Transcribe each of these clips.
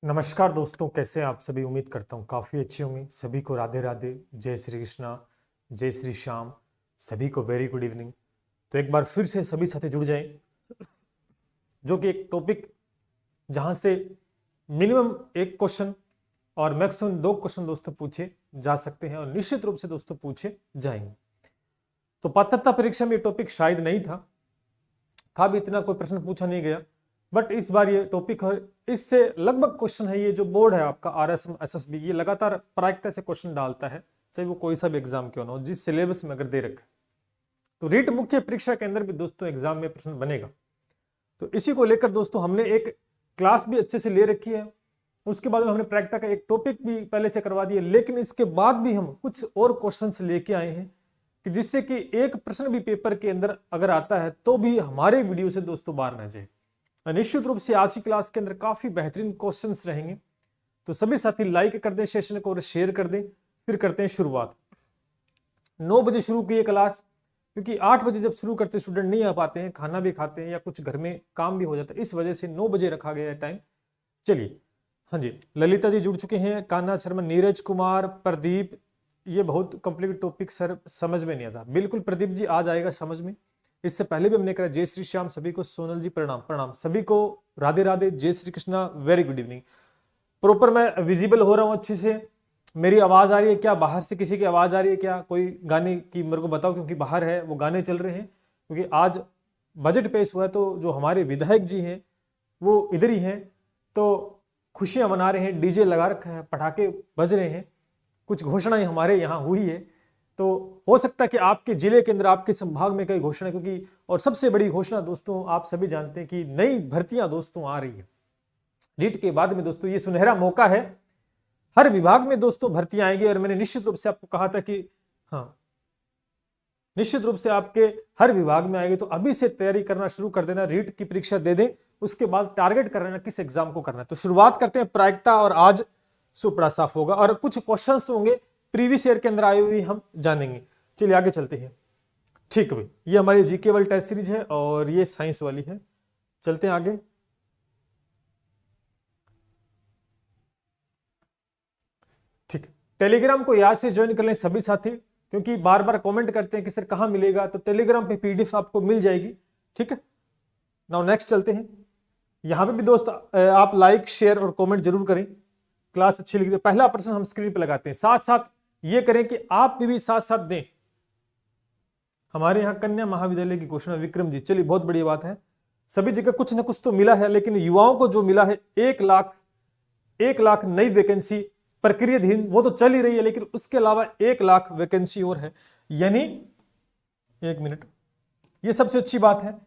नमस्कार दोस्तों, कैसे हैं आप सभी। उम्मीद करता हूँ काफ़ी अच्छी होंगी। सभी को राधे राधे, जय श्री कृष्णा, जय श्री श्याम। सभी को वेरी गुड इवनिंग। तो एक बार फिर से सभी साथी जुड़ जाएं, जो कि एक टॉपिक जहाँ से मिनिमम एक क्वेश्चन और मैक्सिमम दो क्वेश्चन दोस्तों पूछे जा सकते हैं और निश्चित रूप से दोस्तों पूछे जाएंगे। तो पात्रता परीक्षा में ये टॉपिक शायद नहीं था भी, इतना कोई प्रश्न पूछा नहीं गया, बट इस बार ये टॉपिक है। इससे लगभग क्वेश्चन है। ये जो बोर्ड है आपका RSM SSB, ये लगातार प्रायिकता से क्वेश्चन डालता है, चाहे वो कोई सा भी एग्जाम क्यों ना हो, जिस सिलेबस में अगर दे रखा है। तो रीट मुख्य परीक्षा के अंदर भी दोस्तों एग्जाम में प्रश्न बनेगा। तो इसी को लेकर दोस्तों हमने एक क्लास भी अच्छे से ले रखी है। उसके बाद में हमने प्रायिकता का एक टॉपिक भी पहले से करवा दिया, लेकिन इसके बाद भी हम कुछ और क्वेश्चन लेके आए हैं कि जिससे कि एक प्रश्न भी पेपर के अंदर अगर आता है तो भी हमारे वीडियो से दोस्तों बाहर ना जाए। निश्चित रूप से आज की क्लास के अंदर काफी बेहतरीन क्वेश्चंस रहेंगे। तो सभी साथी लाइक कर दें सेशन को और शेयर कर दें। फिर करते हैं शुरुआत। 9 बजे शुरू की क्लास, क्योंकि 8 बजे जब शुरू करते स्टूडेंट नहीं आ पाते हैं, खाना भी खाते हैं या कुछ घर में काम भी हो जाता है, इस वजह से 9 बजे रखा गया है टाइम। चलिए, हाँ जी, ललिता जी जुड़ चुके हैं, कान्हा शर्मा, नीरज कुमार, प्रदीप। ये बहुत कॉम्प्लिकेटेड टॉपिक सर, समझ में नहीं आता। बिल्कुल प्रदीप जी, आ जाएगा समझ में। इससे पहले भी हमने कहा जय श्री श्याम सभी को। सोनल जी प्रणाम प्रणाम, सभी को राधे राधे, जय Shri Krishna, very good evening. Proper मैं विजिबल हो रहा हूँ अच्छे से? मेरी आवाज आ रही है क्या? बाहर से किसी की आवाज आ रही है क्या? कोई गाने की मेरे को बताओ, क्योंकि बाहर है वो गाने चल रहे हैं, क्योंकि आज बजट पेश हुआ है। तो जो हमारे विधायक जी हैं वो इधर ही हैं, तो खुशियां मना रहे हैं, डीजे लगा रखा है, पटाखे बज रहे हैं, कुछ घोषणाएं हमारे यहाँ हुई है। तो हो सकता है कि आपके जिले के अंदर, आपके संभाग में कई घोषणा, क्योंकि और सबसे बड़ी घोषणा दोस्तों आप सभी जानते हैं कि नई भर्तियां दोस्तों आ रही है नीट के बाद में। दोस्तों ये सुनहरा मौका है, हर विभाग में दोस्तों भर्तियां आएंगी। और मैंने निश्चित रूप से आपको कहा था कि हाँ, निश्चित रूप से आपके हर विभाग में आएगी। तो अभी से तैयारी करना शुरू कर देना, रीट की परीक्षा दे दें, उसके बाद टारगेट कर लेना किस एग्जाम को करना है। तो शुरुआत करते हैं प्रायिकता, और आज सुपड़ा साफ होगा और कुछ क्वेश्चंस होंगे प्रीवियस ईयर के अंदर आए हुए, हम जानेंगे। चलिए आगे चलते हैं। ठीक है भाई, ये हमारी जीके वाली टेस्ट सीरीज है और ये साइंस वाली है। चलते हैं आगे। ठीक है, टेलीग्राम को याद से ज्वाइन कर लें सभी साथी, क्योंकि बार बार कमेंट करते हैं कि सर कहां मिलेगा, तो टेलीग्राम पे PDF आपको मिल जाएगी। ठीक है, नाउ नेक्स्ट चलते हैं। यहां पे भी दोस्त आप लाइक शेयर और कमेंट जरूर करें। क्लास अच्छी लगी तो पहला प्रश्न हम स्क्रीन पे लगाते हैं, साथ साथ ये करें कि आप भी साथ साथ दें। हमारे यहाँ कन्या महाविद्यालय की घोषणा, विक्रम जी, चलिए बहुत बड़ी बात है। सभी जगह कुछ ना कुछ तो मिला है, लेकिन युवाओं को जो मिला है 1 लाख नई वैकेंसी प्रक्रियाधीन, वो तो चल ही रही है, लेकिन उसके अलावा 1 लाख वैकेंसी और है। यानी 1 मिनट, ये सबसे अच्छी बात है।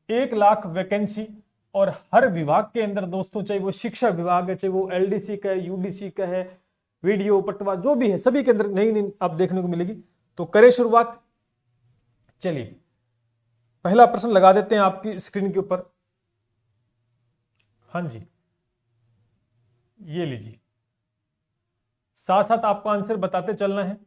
1 लाख वैकेंसी, और हर विभाग के अंदर दोस्तों, चाहे वो शिक्षा विभाग है, चाहे वो LDC का है, UDC का है, वीडियो पटवा जो भी है, सभी के अंदर नई नई आप देखने को मिलेगी। तो करें शुरुआत। चलिए पहला प्रश्न लगा देते हैं आपकी स्क्रीन के ऊपर। हाँ जी, ये लीजिए, साथ साथ आपको आंसर बताते चलना है।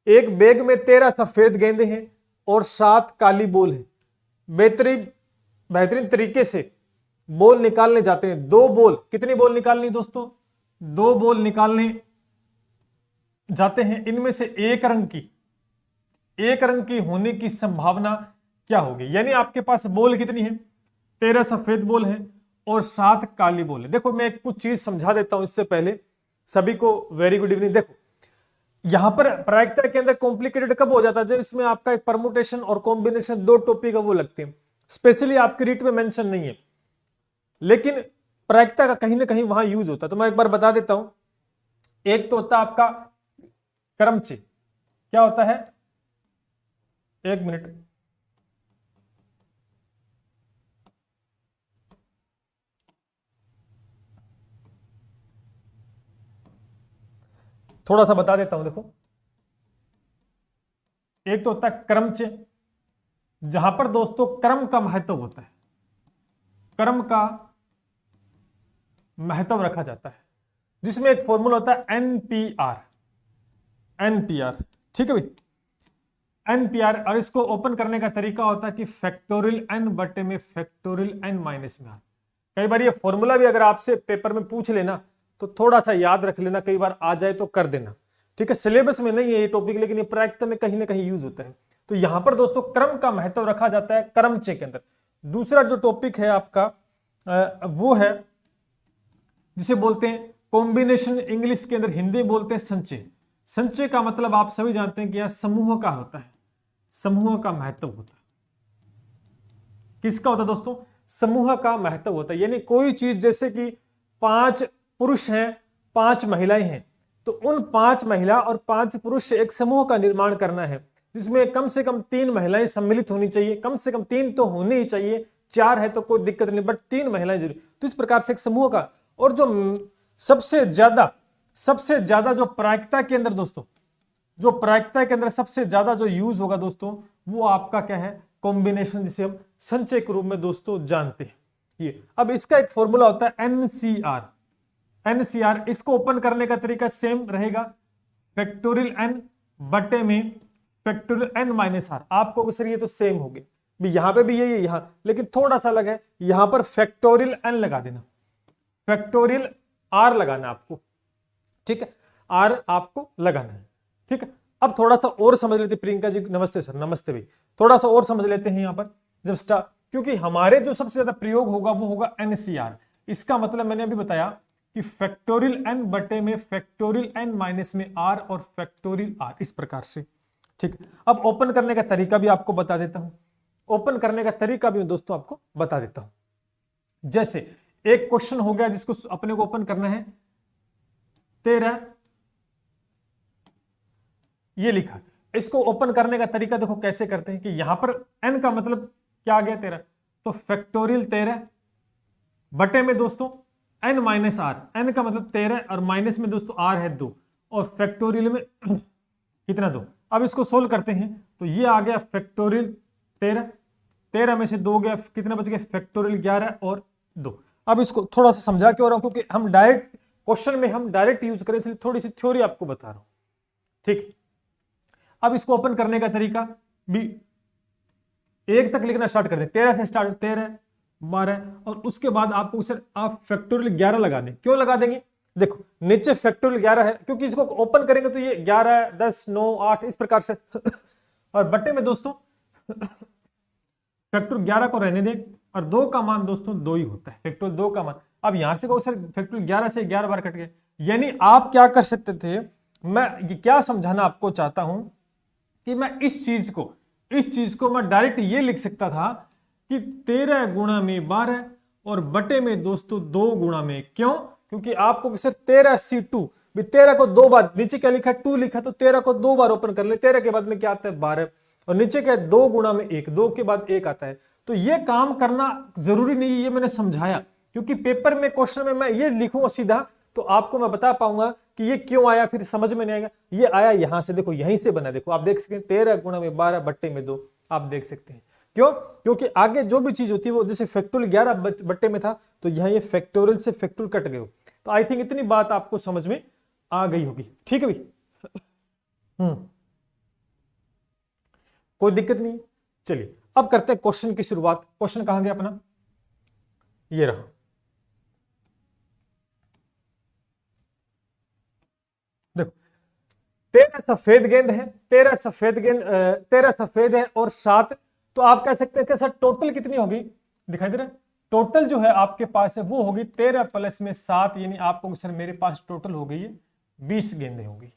एक बैग में 13 सफेद गेंदे हैं और 7 काली बॉल है। बेहतरीन बेहतरीन तरीके से बॉल निकालने जाते हैं। 2 बॉल, कितनी बॉल निकालनी दोस्तों? 2 बॉल निकालने जाते हैं। इनमें से एक रंग की होने की संभावना क्या होगी? यानी आपके पास बॉल कितनी है? 13 सफेद बॉल है और 7 काली बॉल है। देखो मैं कुछ चीज समझा देता हूं इससे पहले। सभी को वेरी गुड इवनिंग। देखो यहां पर प्रायिकता के अंदर कॉम्प्लिकेटेड कब हो जाता है? जब इसमें आपका एक परमुटेशन और कॉम्बिनेशन, 2 टॉपिक है वो लगते हैं। स्पेशली आपके रीट में मेंशन नहीं है, लेकिन प्रायिकता का कहीं ना कहीं वहां यूज होता है। तो मैं एक बार बता देता हूं। एक तो होता है आपका क्रमचिह्न। क्या होता है? 1 मिनट, थोड़ा सा बता देता हूं। देखो, एक तो होता है क्रमचिह्न, जहां पर दोस्तों क्रम का महत्व होता है, क्रम का महत्व रखा जाता है, जिसमें एक फॉर्मूला होता है NPR। ठीक है भाई, NPR, और इसको ओपन करने का तरीका होता है कि फैक्टोरियल n बटे में फैक्टोरियल n माइनस में r। कई बार ये फॉर्मूला भी अगर आपसे पेपर में पूछ लेना तो थोड़ा सा याद रख लेना, कई बार आ जाए तो कर देना, ठीक है। सिलेबस में नहीं है ये टॉपिक, लेकिन ये प्रायिकता में कहीं ना कहीं यूज होता है। तो यहां पर दोस्तों क्रम का महत्व रखा जाता है क्रमचय के अंदर। दूसरा जो टॉपिक है आपका वो है जिसे बोलते हैं कॉम्बिनेशन, इंग्लिश के अंदर, हिंदी बोलते हैं संचय। संचय का मतलब आप सभी जानते हैं कि यह समूह का होता है, समूह का महत्व होता है। किसका होता है दोस्तों? समूह का महत्व होता है। यानी कोई चीज, जैसे कि 5 पुरुष हैं 5 महिलाएं हैं, तो उन 5 महिला और 5 पुरुष से एक समूह का निर्माण करना है, जिसमें कम से कम 3 महिलाएं सम्मिलित होनी चाहिए, कम से कम 3 तो होनी ही चाहिए, 4 है तो कोई दिक्कत नहीं, बट 3 महिलाएं जरूर। तो इस प्रकार से एक समूह का, और जो सबसे ज्यादा जो प्रायिकता के अंदर दोस्तों, जो प्रायिकता के अंदर सबसे ज्यादा जो यूज होगा दोस्तों, वो आपका क्या है? कॉम्बिनेशन, जिसे हम संचय के रूप में दोस्तों जानते हैं। ये अब इसका एक फॉर्मूला होता है NCR। NCR, इसको ओपन करने का तरीका सेम रहेगा, फैक्टोरियल n बटे में फैक्टोरियल n माइनस r। आपको सर ये तो सेम हो गया, यहां पे भी यही है यहां, लेकिन थोड़ा सा अलग है, यहां पर फैक्टोरियल n लगा देना, फैक्टोरियल r लगाना आपको, ठीक है, r आपको लगाना है, ठीक है। अब थोड़ा सा और समझ लेते, प्रियंका जी नमस्ते सर, नमस्ते भाई, थोड़ा सा और समझ लेते हैं यहां पर जब स्टार्ट, क्योंकि हमारे जो सबसे ज्यादा प्रयोग होगा वो होगा NCR। इसका मतलब मैंने अभी बताया कि फैक्टोरियल n बटे में फैक्टोरियल n माइनस में r और फैक्टोरियल r, इस प्रकार से, ठीक। अब ओपन करने का तरीका भी आपको बता देता हूं, ओपन करने का तरीका भी दोस्तों आपको बता देता हूं। जैसे एक क्वेश्चन हो गया जिसको अपने को ओपन करना है, 13 ये लिखा, इसको ओपन करने का तरीका देखो कैसे करते हैं कि यहां पर n का मतलब क्या आ गया 13, तो फैक्टोरियल 13 बटे में दोस्तों n माइनस r, n का मतलब 13 और माइनस में दोस्तों r है 2, और फैक्टोरियल में कितना 2। अब इसको सोल्व करते हैं तो ये आ गया फैक्टोरियल 13, 13 में से 2 गया, कितना बच गया? फैक्टोरियल 11 और 2। अब इसको थोड़ा सा समझा के, और क्योंकि हम डायरेक्ट क्वेश्चन में हम डायरेक्ट यूज करें, इसलिए थोड़ी सी थ्योरी आपको बता रहा हूं, ठीक। अब इसको ओपन करने का तरीका भी 1 तक लिखना स्टार्ट कर दे, 13 से स्टार्ट, 13 12, और उसके बाद आपको सर आप फैक्टोरियल 11 लगा दें। क्यों लगा देंगे? देखो नीचे फैक्टोरियल 11 है, क्योंकि इसको ओपन करेंगे तो ये 11 10 9 8 इस प्रकार से और बटे में दोस्तों फैक्टोरियल 11 को रहने दें, और 2 का मान दोस्तों 2 ही होता है, फैक्टोरियल 2 का मान। अब यहां से सर फैक्टोरियल 11 से 11 बार कट गए, यानी आप क्या कर सकते थे, मैं क्या समझाना आपको चाहता हूं कि मैं इस चीज को मैं डायरेक्ट ये लिख सकता था कि 13 गुणा में 12 और बटे में दोस्तों 2 गुणा में, क्यों? क्योंकि आपको सर 13C2, 13 को 2 बार, नीचे क्या लिखा 2 लिखा, तो 13 को 2 बार ओपन कर ले, 13 के बाद में क्या आता है 12, और नीचे क्या 2 गुणा में 1, 2 के बाद 1 आता है। तो ये काम करना जरूरी नहीं है, ये मैंने समझाया, क्योंकि पेपर में क्वेश्चन में मैं ये लिखूंगा सीधा तो आपको मैं बता पाऊंगा कि ये क्यों आया, फिर समझ में नहीं आएगा। ये आया यहां से, देखो यहीं से बना, देखो आप देख सकते हैं 13 गुणा में 12 बट्टे में 2, आप देख सकते हैं। क्यों? क्योंकि आगे जो भी चीज होती है वो जैसे फैक्टोरियल 11 बट्टे में था, तो यहाँ ये फैक्टोरियल से फैक्टोरियल कट गए। तो आई थिंक इतनी बात आपको समझ में आ गई होगी, ठीक है भाई। कोई दिक्कत नहीं। चलिए अब करते हैं क्वेश्चन की शुरुआत। क्वेश्चन कहां गया अपना? ये रहा। देखो 13 सफेद गेंद है, 13 सफेद गेंद 13 सफेद है और 7, तो आप कह सकते हैं कि सर टोटल कितनी होगी? दिखाई दे रहा है, टोटल जो है आपके पास है वो होगी 13 प्लस में 7, यानी आपको सर मेरे पास टोटल हो गई है 20 गेंदें होगी,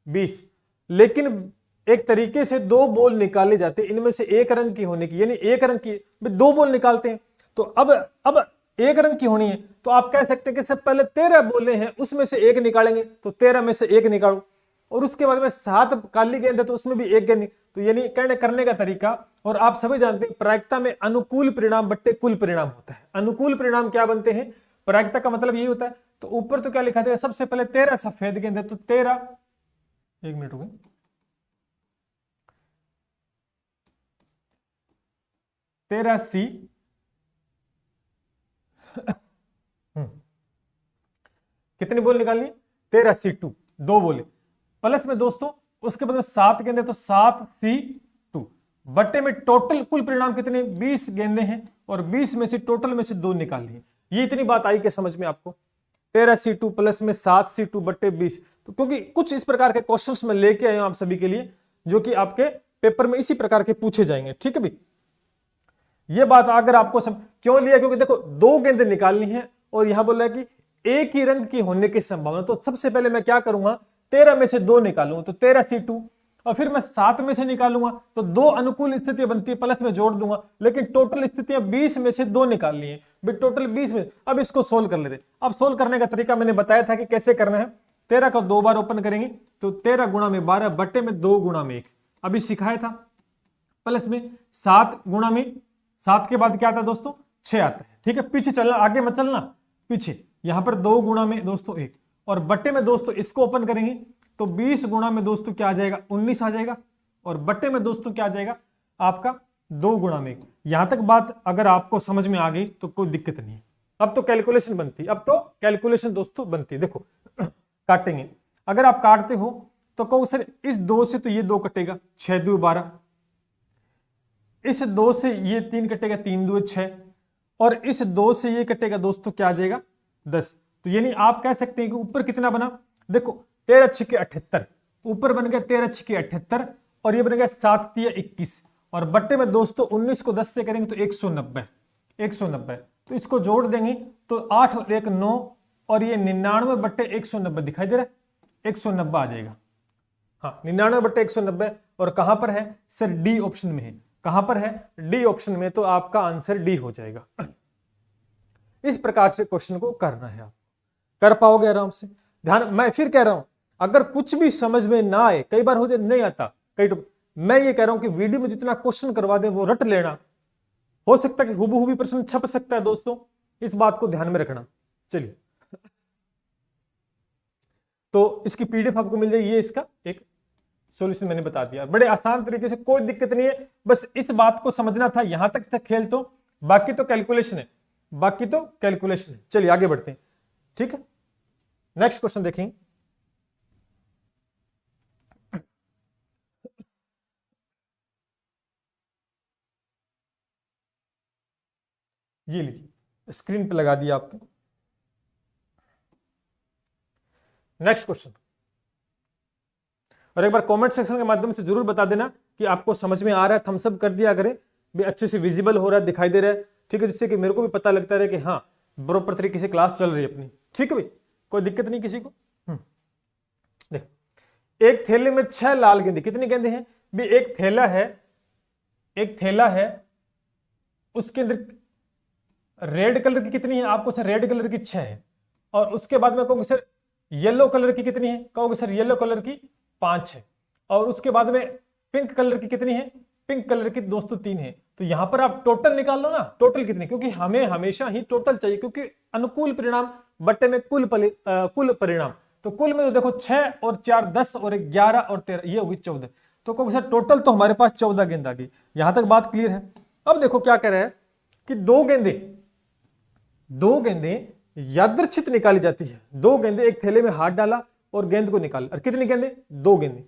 20। लेकिन एक तरीके से 2 बॉल निकाले जाते हैं, इनमें से एक रंग की होने की, यानी एक रंग की 2 बॉल निकालते हैं, तो अब एक रंग की होनी है, तो आप कह सकते हैं कि सब पहले 13 बोले हैं उसमें से एक निकालेंगे, तो 13 में से एक निकालो, और उसके बाद में 7 काली गेंद है तो उसमें भी एक गेंद, तो यानी करने का तरीका। और आप सभी जानते हैं प्रायिकता में अनुकूल परिणाम बट्टे कुल परिणाम होता है। अनुकूल परिणाम क्या बनते हैं? प्रायिकता का मतलब यही होता है। तो ऊपर तो क्या लिखा था, सबसे पहले 13 सफेद गेंद है, तो 13, एक मिनट हो गई, 13C कितनी बोल निकालनी? 13C2, 2 बोले प्लस में दोस्तों उसके बाद 7 गेंद है तो 7C बट्टे में टोटल कुल परिणाम कितने, 20 गेंदे हैं और 20 में से टोटल में से 2 निकाल लिए। ये इतनी बात आई क्या समझ में आपको? 13C2 प्लस में 7C2 बट्टे 20। तो क्योंकि कुछ इस प्रकार के क्वेश्चंस मैं लेके आया हूं आप सभी के लिए, जो कि आपके पेपर में इसी प्रकार के पूछे जाएंगे। ठीक है भाई, ये बात अगर आपको क्यों लिया, क्योंकि देखो 2 गेंदें निकालनी है और यहां बोला है कि एक ही रंग की होने की संभावना। तो सबसे पहले मैं क्या करूंगा, 13 में से 2 निकालूंगा तो 13C2, और फिर मैं 7 में से निकालूंगा तो 2 अनुकूल स्थितियां बनती है, प्लस में जोड़ दूंगा। लेकिन टोटल स्थितियां 20 में से 2 निकालनी है भाई, टोटल 20 में। अब इसको सोल्व कर लेते। अब सोल्व करने का तरीका मैंने बताया था कि कैसे करना है। 13 को 2 बार ओपन करेंगे तो 13 गुणा में 12 बट्टे में 2 गुणा में 1, अभी सिखाया था। प्लस में 7 गुणा में 7 के बाद क्या आता है दोस्तों, 6 आता है। ठीक है, पीछे चलना, आगे मत चलना, पीछे। यहां पर 2 गुणा में दोस्तों 1, और बट्टे में दोस्तों इसको ओपन करेंगे तो 20 गुणा में दोस्तों क्या आ जाएगा, 19 आ जाएगा। और बट्टे में दोस्तों क्या आ जाएगा आपका, 2 गुणा में 1। यहां तक बात अगर आपको समझ में आ गई तो कोई दिक्कत नहीं है। अब तो कैलकुलेशन बनती, अब तो कैलकुलेशन दोस्तों बनती है। देखो काटेंगे, अगर आप काटते हो तो कहो सर इस 2 से तो ये 2 कटेगा, 6 2 12, इस 2 से ये 3 कटेगा, 3 2 6, और इस 2 से ये कटेगा दोस्तों, क्या आ जाएगा 10। तो यानी आप कह सकते हैं कि ऊपर कितना बना, देखो 13 छिके 78, ऊपर बन गया 13 छिके 78, और ये बन गया 7 तिया 21, और बट्टे में दोस्तों 19 को 10 से करेंगे तो 190, 190। तो इसको जोड़ देंगे तो 8 और 1 9, और ये 99 बट्टे 190 दिखाई दे रहा है, 190 आ जाएगा। हाँ 99 बट्टे 190, और कहां पर है सर, डी ऑप्शन में है। कहां पर है, डी ऑप्शन में, तो आपका आंसर डी हो जाएगा। इस प्रकार से क्वेश्चन को करना है, आप कर पाओगे आराम से। ध्यान, मैं फिर कह रहा हूं, अगर कुछ भी समझ में ना आए, कई बार हो जाए नहीं आता कई, तो मैं ये कह रहा हूं कि वीडियो में जितना क्वेश्चन करवा दें वो रट लेना। हो सकता है कि हुबहू प्रश्न छप सकता है दोस्तों, इस बात को ध्यान में रखना। चलिए, तो इसकी पीडीएफ आपको मिल जाएगी, ये इसका एक सॉल्यूशन मैंने बता दिया, बड़े आसान तरीके से, कोई दिक्कत नहीं है। बस इस बात को समझना था, यहां तक था खेल, तो बाकी तो कैलकुलेशन है, बाकी तो कैलकुलेशन है। चलिए आगे बढ़ते हैं। ठीक है, नेक्स्ट क्वेश्चन देखेंगे। ये लीजिए, स्क्रीन पे लगा दिया आपको। नेक्स्ट क्वेश्चन, और एक बार कमेंट सेक्शन के माध्यम से जरूर बता देना कि आपको समझ में आ रहा है। थम्स अप कर दिया करें भी, अच्छे से विजिबल हो रहा है, दिखाई दे रहा है। ठीक है, जिससे कि मेरे को भी पता लगता रहे कि हाँ प्रॉपर तरीके से क्लास चल रही है अपनी। ठीक है भाई, कोई दिक्कत नहीं किसी को। देख, एक थैले में 6 लाल गेंदे, कितनी गेंदे हैं भी, एक थैला है, एक थैला है, उसके अंदर रेड कलर की कितनी है, आपको सर रेड कलर की 6 है। और उसके बाद में कहोगे सर येलो कलर की कितनी है, कहोगे सर येलो कलर की 5 है। और उसके बाद में पिंक कलर की कितनी है, पिंक कलर की दोस्तों 3 है। तो यहां पर आप टोटल निकाल लो ना, टोटल कितनी, क्योंकि हमें हमेशा ही टोटल चाहिए, क्योंकि अनुकूल परिणाम बट्टे में कुल परिणाम। तो कुल में तो देखो 6 और 4 10 और 11 और 13, ये होगी 14। तो कहोगे सर टोटल तो हमारे पास 14 गेंद आ गई। यहां तक बात क्लियर है। अब देखो क्या कह रहा है कि 2 गेंदें यादृच्छित निकाली जाती है। 2 गेंदें, एक थैले में हाथ डाला और गेंद को निकाला, और कितनी गेंदें, 2 गेंदें,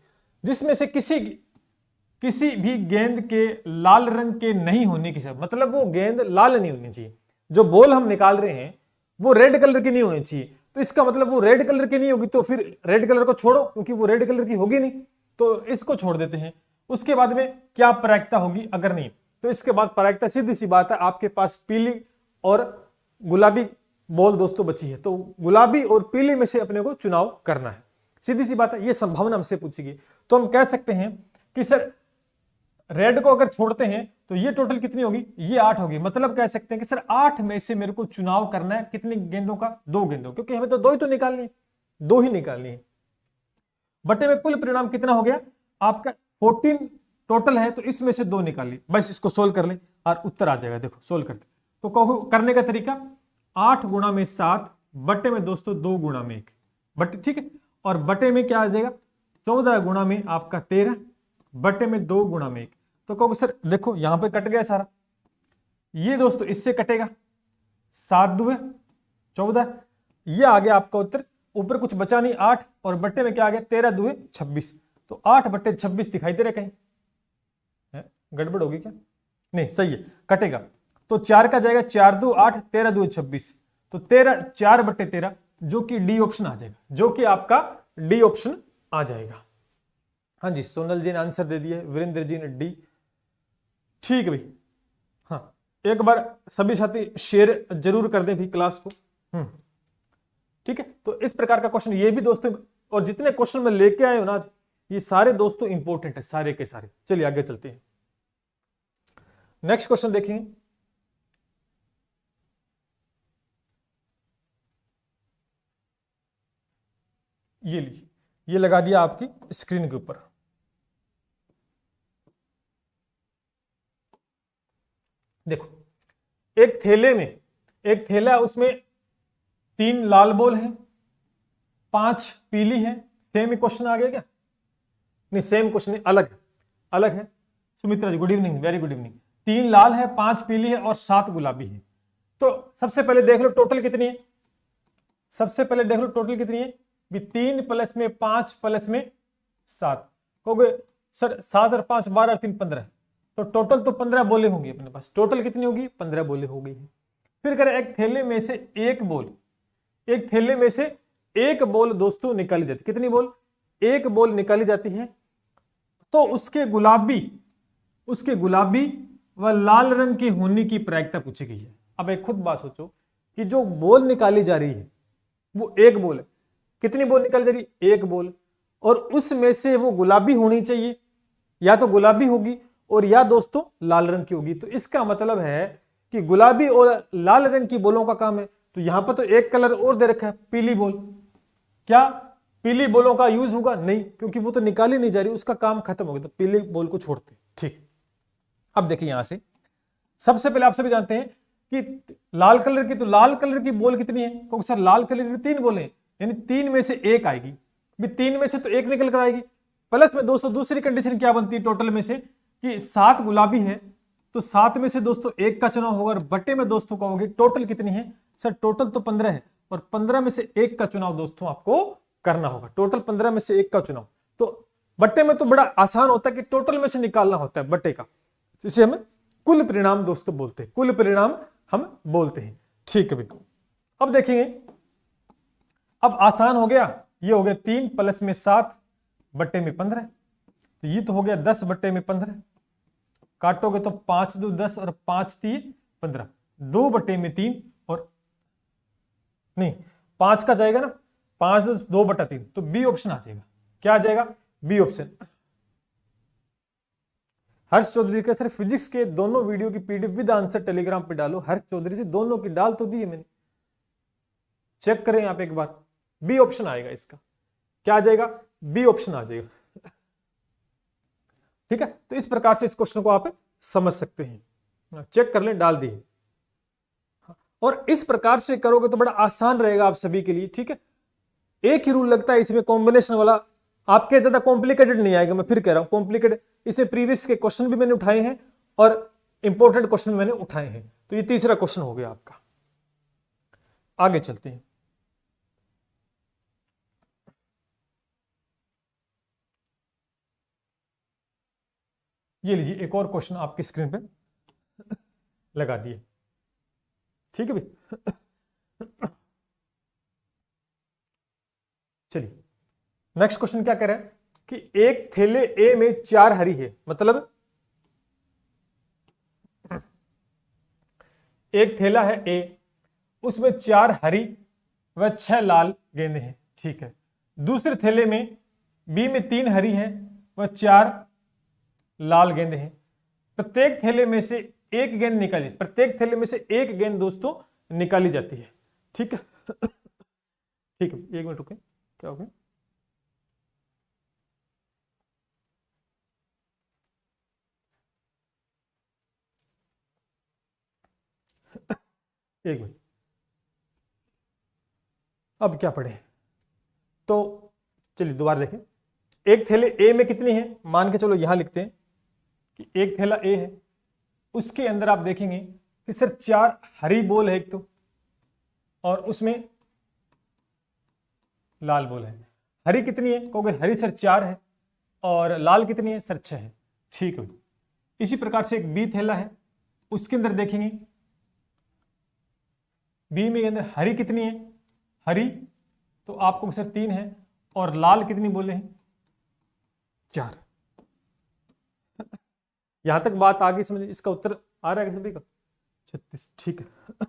जिसमें से किसी भी गेंद के लाल रंग के नहीं होने की, मतलब वो गेंद लाल नहीं होनी चाहिए। जो बॉल हम निकाल रहे हैं वो रेड कलर की नहीं होनी चाहिए। तो इसका मतलब वो रेड कलर की नहीं होगी, तो फिर रेड कलर को छोड़ो, क्योंकि वो रेड कलर की होगी नहीं, तो इसको छोड़ देते हैं। उसके बाद में क्या प्रायिकता होगी, अगर नहीं तो इसके बाद प्रायिकता, सीधी सी बात है, आपके पास पीली और गुलाबी बॉल दोस्तों बची है, तो गुलाबी और पीली में से अपने को चुनाव करना है। सीधी सी बात है, ये संभावना हमसे पूछेगी। तो हम कह सकते हैं कि सर रेड को अगर छोड़ते हैं तो ये टोटल कितनी होगी, ये 8 होगी। मतलब कह सकते हैं कि सर 8 में से मेरे को चुनाव करना है, कितनी गेंदों का, 2 गेंदों, क्योंकि हमें तो 2 ही तो निकालनी है, 2 ही निकालनी है। बटे में कुल परिणाम कितना हो गया आपका, 14 टोटल है, तो इसमें से 2 निकाल ली। बस इसको सोल्व कर ले और उत्तर आ जाएगा। देखो सोल्व करते, तो कहो करने का तरीका, 8 गुणा में 7 बटे में दोस्तों 2 गुणा में 1 बटे, ठीक है। और बटे में क्या आ जाएगा, 14 गुणा में आपका 13 बटे में 2 गुणा में 1। तो कहोगे सर देखो यहां पे कट गया सारा, ये दोस्तों इससे कटेगा, 7 2 14, ये आ गया आपका उत्तर। ऊपर कुछ बचा नहीं, 8, और बट्टे में क्या आ गया, 13 2 26। तो 8 बट्टे 26 दिखाई दे रहा कहीं, गड़बड़ होगी क्या? नहीं सही है, कटेगा। तो 4 का जाएगा 4 2 8, 13 2 26, तो 13 4/13 जो कि डी ऑप्शन आ जाएगा, जो कि आपका डी ऑप्शन आ जाएगा। हाँ जी, सोनल जी ने आंसर दे दिया, वीरेंद्र जी ने डी। ठीक है भाई। हाँ, एक बार सभी साथी शेयर जरूर कर दें भी क्लास को। ठीक है, तो इस प्रकार का क्वेश्चन ये भी दोस्तों, और जितने क्वेश्चन मैं लेके आए हूं ना आज, ये सारे दोस्तों इंपॉर्टेंट है, सारे के सारे। चलिए आगे चलते हैं, नेक्स्ट क्वेश्चन देखेंगे। ये लीजिए, ये लगा दिया आपकी स्क्रीन के ऊपर। देखो, एक थैले में, एक थैला, उसमें 3 लाल बॉल हैं, 5 पीली है। सेम क्वेश्चन आ गया क्या? नहीं, सेम क्वेश्चन नहीं, अलग है, अलग है। Sumitra ji good evening, very good evening. 3 लाल है, 5 पीली है और 7 गुलाबी है। तो सबसे पहले देख लो टोटल कितनी है। सबसे पहले देख लो टोटल कितनी है भी, 3 प्लस में 5 प्लस में 7। कहोगे सर 7 और 5 12 और 3 15, तो टोटल तो 15 बोले होंगी अपने पास। टोटल कितनी होगी? 15 बोले हो गई है। फिर करें एक थैले में से एक बॉल, एक थैले में से एक बॉल दोस्तों निकाली जाती। कितनी बॉल? एक बॉल निकाली जाती है। तो उसके गुलाबी व लाल रंग के होने की प्रायिकता पूछी गई है। अब एक खुद बात सोचो कि जो बॉल निकाली जा रही है वो एक बॉल है। कितनी बॉल निकाली जा रही है? एक बॉल। और उसमें से वो गुलाबी होनी चाहिए, या तो गुलाबी होगी और या दोस्तों लाल रंग की होगी। तो इसका मतलब है कि गुलाबी और लाल रंग की बॉलों का काम है। तो यहां पर तो एक कलर और दे रखा है, पीली बॉल। क्या पीली बॉलों का यूज होगा? नहीं, क्योंकि वो तो निकाली नहीं जा रही, उसका काम खत्म हो गया, तो पीली बॉल को छोड़ते। ठीक, अब देखिए यहां से सबसे पहले आप सभी जानते हैं कि लाल कलर की, तो लाल कलर की बॉल कितनी है? क्योंकि सर लाल कलर की 3 बॉल है, यानी 3 में से एक आएगी भी, 3 में से तो एक निकल कर आएगी। प्लस में दोस्तों दूसरी कंडीशन क्या बनती है टोटल में से कि 7 गुलाबी है, तो 7 में से दोस्तों एक का चुनाव होगा, और बट्टे में दोस्तों का होगी टोटल कितनी है? सर टोटल तो 15 है, और 15 में से एक का चुनाव दोस्तों आपको करना होगा। टोटल 15 में से एक का चुनाव। तो बट्टे में तो बड़ा आसान होता है कि टोटल में से निकालना होता है बट्टे का, जिसे हम कुल परिणाम दोस्तों बोलते हैं, कुल परिणाम हम बोलते हैं। ठीक है भाई, अब देखेंगे, अब आसान हो गया। ये हो गया 3 प्लस में 7 बट्टे में 15, तो ये तो हो गया 10 बट्टे में 15। काटोगे तो 5 2 10 और 5 3 15, 2 बट्टे में 3, और नहीं 5 का जाएगा ना, 5 2 बट्टा 3, तो बी ऑप्शन आ जाएगा। क्या आ जाएगा? B option. हर्ष चौधरी का सर फिजिक्स के दोनों वीडियो की पीडीएफ विद आंसर टेलीग्राम पे डालो। हर्ष चौधरी से दोनों की डाल तो दी है मैंने, चेक करें आप एक बार। बी ऑप्शन आएगा इसका। क्या आ जाएगा? बी ऑप्शन आ जाएगा। ठीक है, तो इस प्रकार से इस क्वेश्चन को आप समझ सकते हैं, चेक कर लें, डाल दी है। और इस प्रकार से करोगे तो बड़ा आसान रहेगा आप सभी के लिए। ठीक है, एक ही रूल लगता है इसमें कॉम्बिनेशन वाला, आपके ज्यादा कॉम्प्लिकेटेड नहीं आएगा। मैं फिर कह रहा हूं कॉम्प्लिकेटेड, इसमें प्रीवियस के क्वेश्चन भी मैंने उठाए हैं और इंपॉर्टेंट क्वेश्चन मैंने उठाए हैं। तो ये तीसरा क्वेश्चन हो गया आपका। आगे चलते हैं, ये लीजिए एक और क्वेश्चन आपकी स्क्रीन पे लगा दिए। ठीक है भाई, चलिए नेक्स्ट क्वेश्चन क्या कह रहा है कि एक थैले ए में 4 हरी है, मतलब एक थैला है ए, उसमें 4 हरी व 6 लाल गेंदे हैं। ठीक है, दूसरे थैले में बी में 3 हरी है व 4 लाल गेंदे हैं। प्रत्येक थैले में से एक गेंद निकाली, प्रत्येक थैले में से एक गेंद दोस्तों निकाली जाती है। ठीक है, ठीक है, 1 मिनट रुके, क्या हो गया? एक मिनट, अब क्या पढ़े? तो चलिए दोबारा देखें। एक थैले ए में कितनी है, मान के चलो यहां लिखते हैं कि एक थैला ए है, उसके अंदर आप देखेंगे कि सर 4 हरी बॉल है एक तो, और उसमें लाल बॉल है। हरी कितनी है? कहोगे हरी सर 4 है, और लाल कितनी है? सर 6 है। ठीक है, इसी प्रकार से एक बी थैला है, उसके अंदर देखेंगे बी में अंदर हरी कितनी है, हरी तो आपको सर 3 है, और लाल कितनी बोले हैं 4। यहां तक बात आ गई समझ? इसका उत्तर आ रहा है सभी का 36, ठीक है।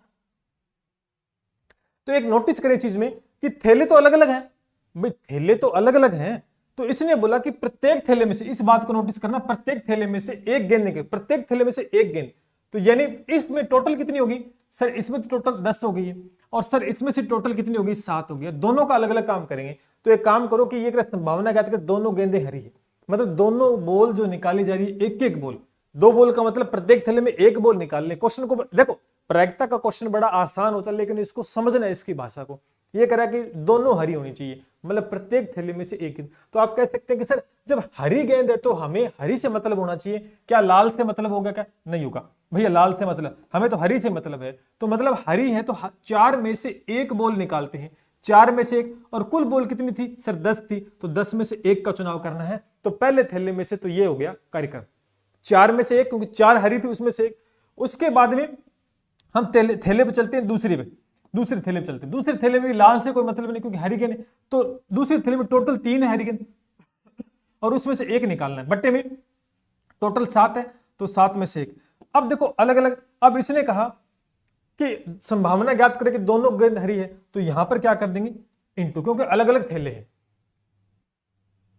तो एक नोटिस करें चीज में कि थैले तो अलग अलग हैं भाई, थैले तो अलग अलग हैं, तो इसने बोला कि प्रत्येक थैले में से, इस बात को नोटिस करना, प्रत्येक थैले में से एक गेंद निकले, प्रत्येक थैले में से एक गेंद, तो यानी इसमें टोटल कितनी होगी सर? इसमें तो टोटल 10 हो गई है, और सर इसमें से टोटल कितनी होगी 7 हो गई। दोनों का अलग अलग काम करेंगे, तो एक काम करो कि ये संभावना क्या है, दोनों गेंदें हरी है, मतलब दोनों बॉल जो निकाली जा रही है एक एक बॉल, 2 बॉल का मतलब प्रत्येक थैले में एक बॉल निकालने। क्वेश्चन को देखो, प्रायिकता का क्वेश्चन बड़ा आसान होता है, लेकिन इसको समझना है, इसकी भाषा को। ये कह रहा है कि दोनों हरी होनी चाहिए, मतलब प्रत्येक थैले में से एक गेंद। तो आप कह सकते हैं कि सर जब हरी गेंद है तो हमें हरी से मतलब होना चाहिए, क्या लाल से मतलब होगा? क्या नहीं होगा भैया, लाल से मतलब, हमें तो हरी से मतलब है, तो मतलब हरी है तो 4 में से एक बॉल निकालते हैं, 4 में से एक, और कुल बॉल कितनी थी सर? 10 थी, तो 10 में से एक का चुनाव करना है। तो पहले थैले में से तो ये हो गया कार्यक्रम, 4 में से एक, क्योंकि 4 हरी थी उसमें से एक। उसके बाद में हम थैले पे चलते हैं, दूसरे थैले पे चलते हैं। दूसरे थैले में भी लाल से कोई मतलब नहीं, क्योंकि हरी गेंद, तो दूसरे थैले में टोटल 3 है हरी गेंद, और उसमें से एक निकालना है। बट्टे में टोटल 7 है, तो 7 में से एक। अब देखो अलग अलग, अब इसने कहा कि संभावना ज्ञात करें कि दोनों गेंद हरी है, तो यहां पर क्या कर देंगे इनटू, क्योंकि अलग अलग थैले हैं,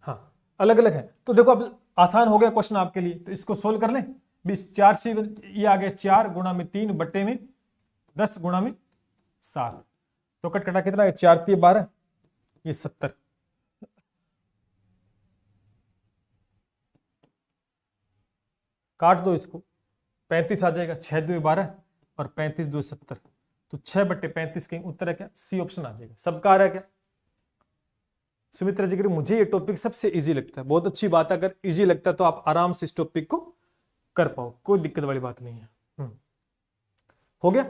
हाँ अलग अलग है। तो देखो अब आसान हो गया क्वेश्चन आपके लिए, तो इसको सोल्व कर लें। 4 से ये आ गया 4 गुणा में 3 बट्टे में 10 गुणा में 7, तो कटकटा कितना है? 4 3 12, ये 70। काट दो इसको, 35 आ जाएगा, 6 2 12 और 35 2 70, तो 6 बट्टे 35 के उत्तर है क्या? सी ऑप्शन आ जाएगा। सबका आ रहा है क्या? सुमित्रा जी, मुझे ये टॉपिक सबसे इजी लगता है, बहुत अच्छी बात है। अगर इजी लगता है तो आप आराम से इस टॉपिक को कर पाओ, कोई दिक्कत वाली बात नहीं है। हो गया।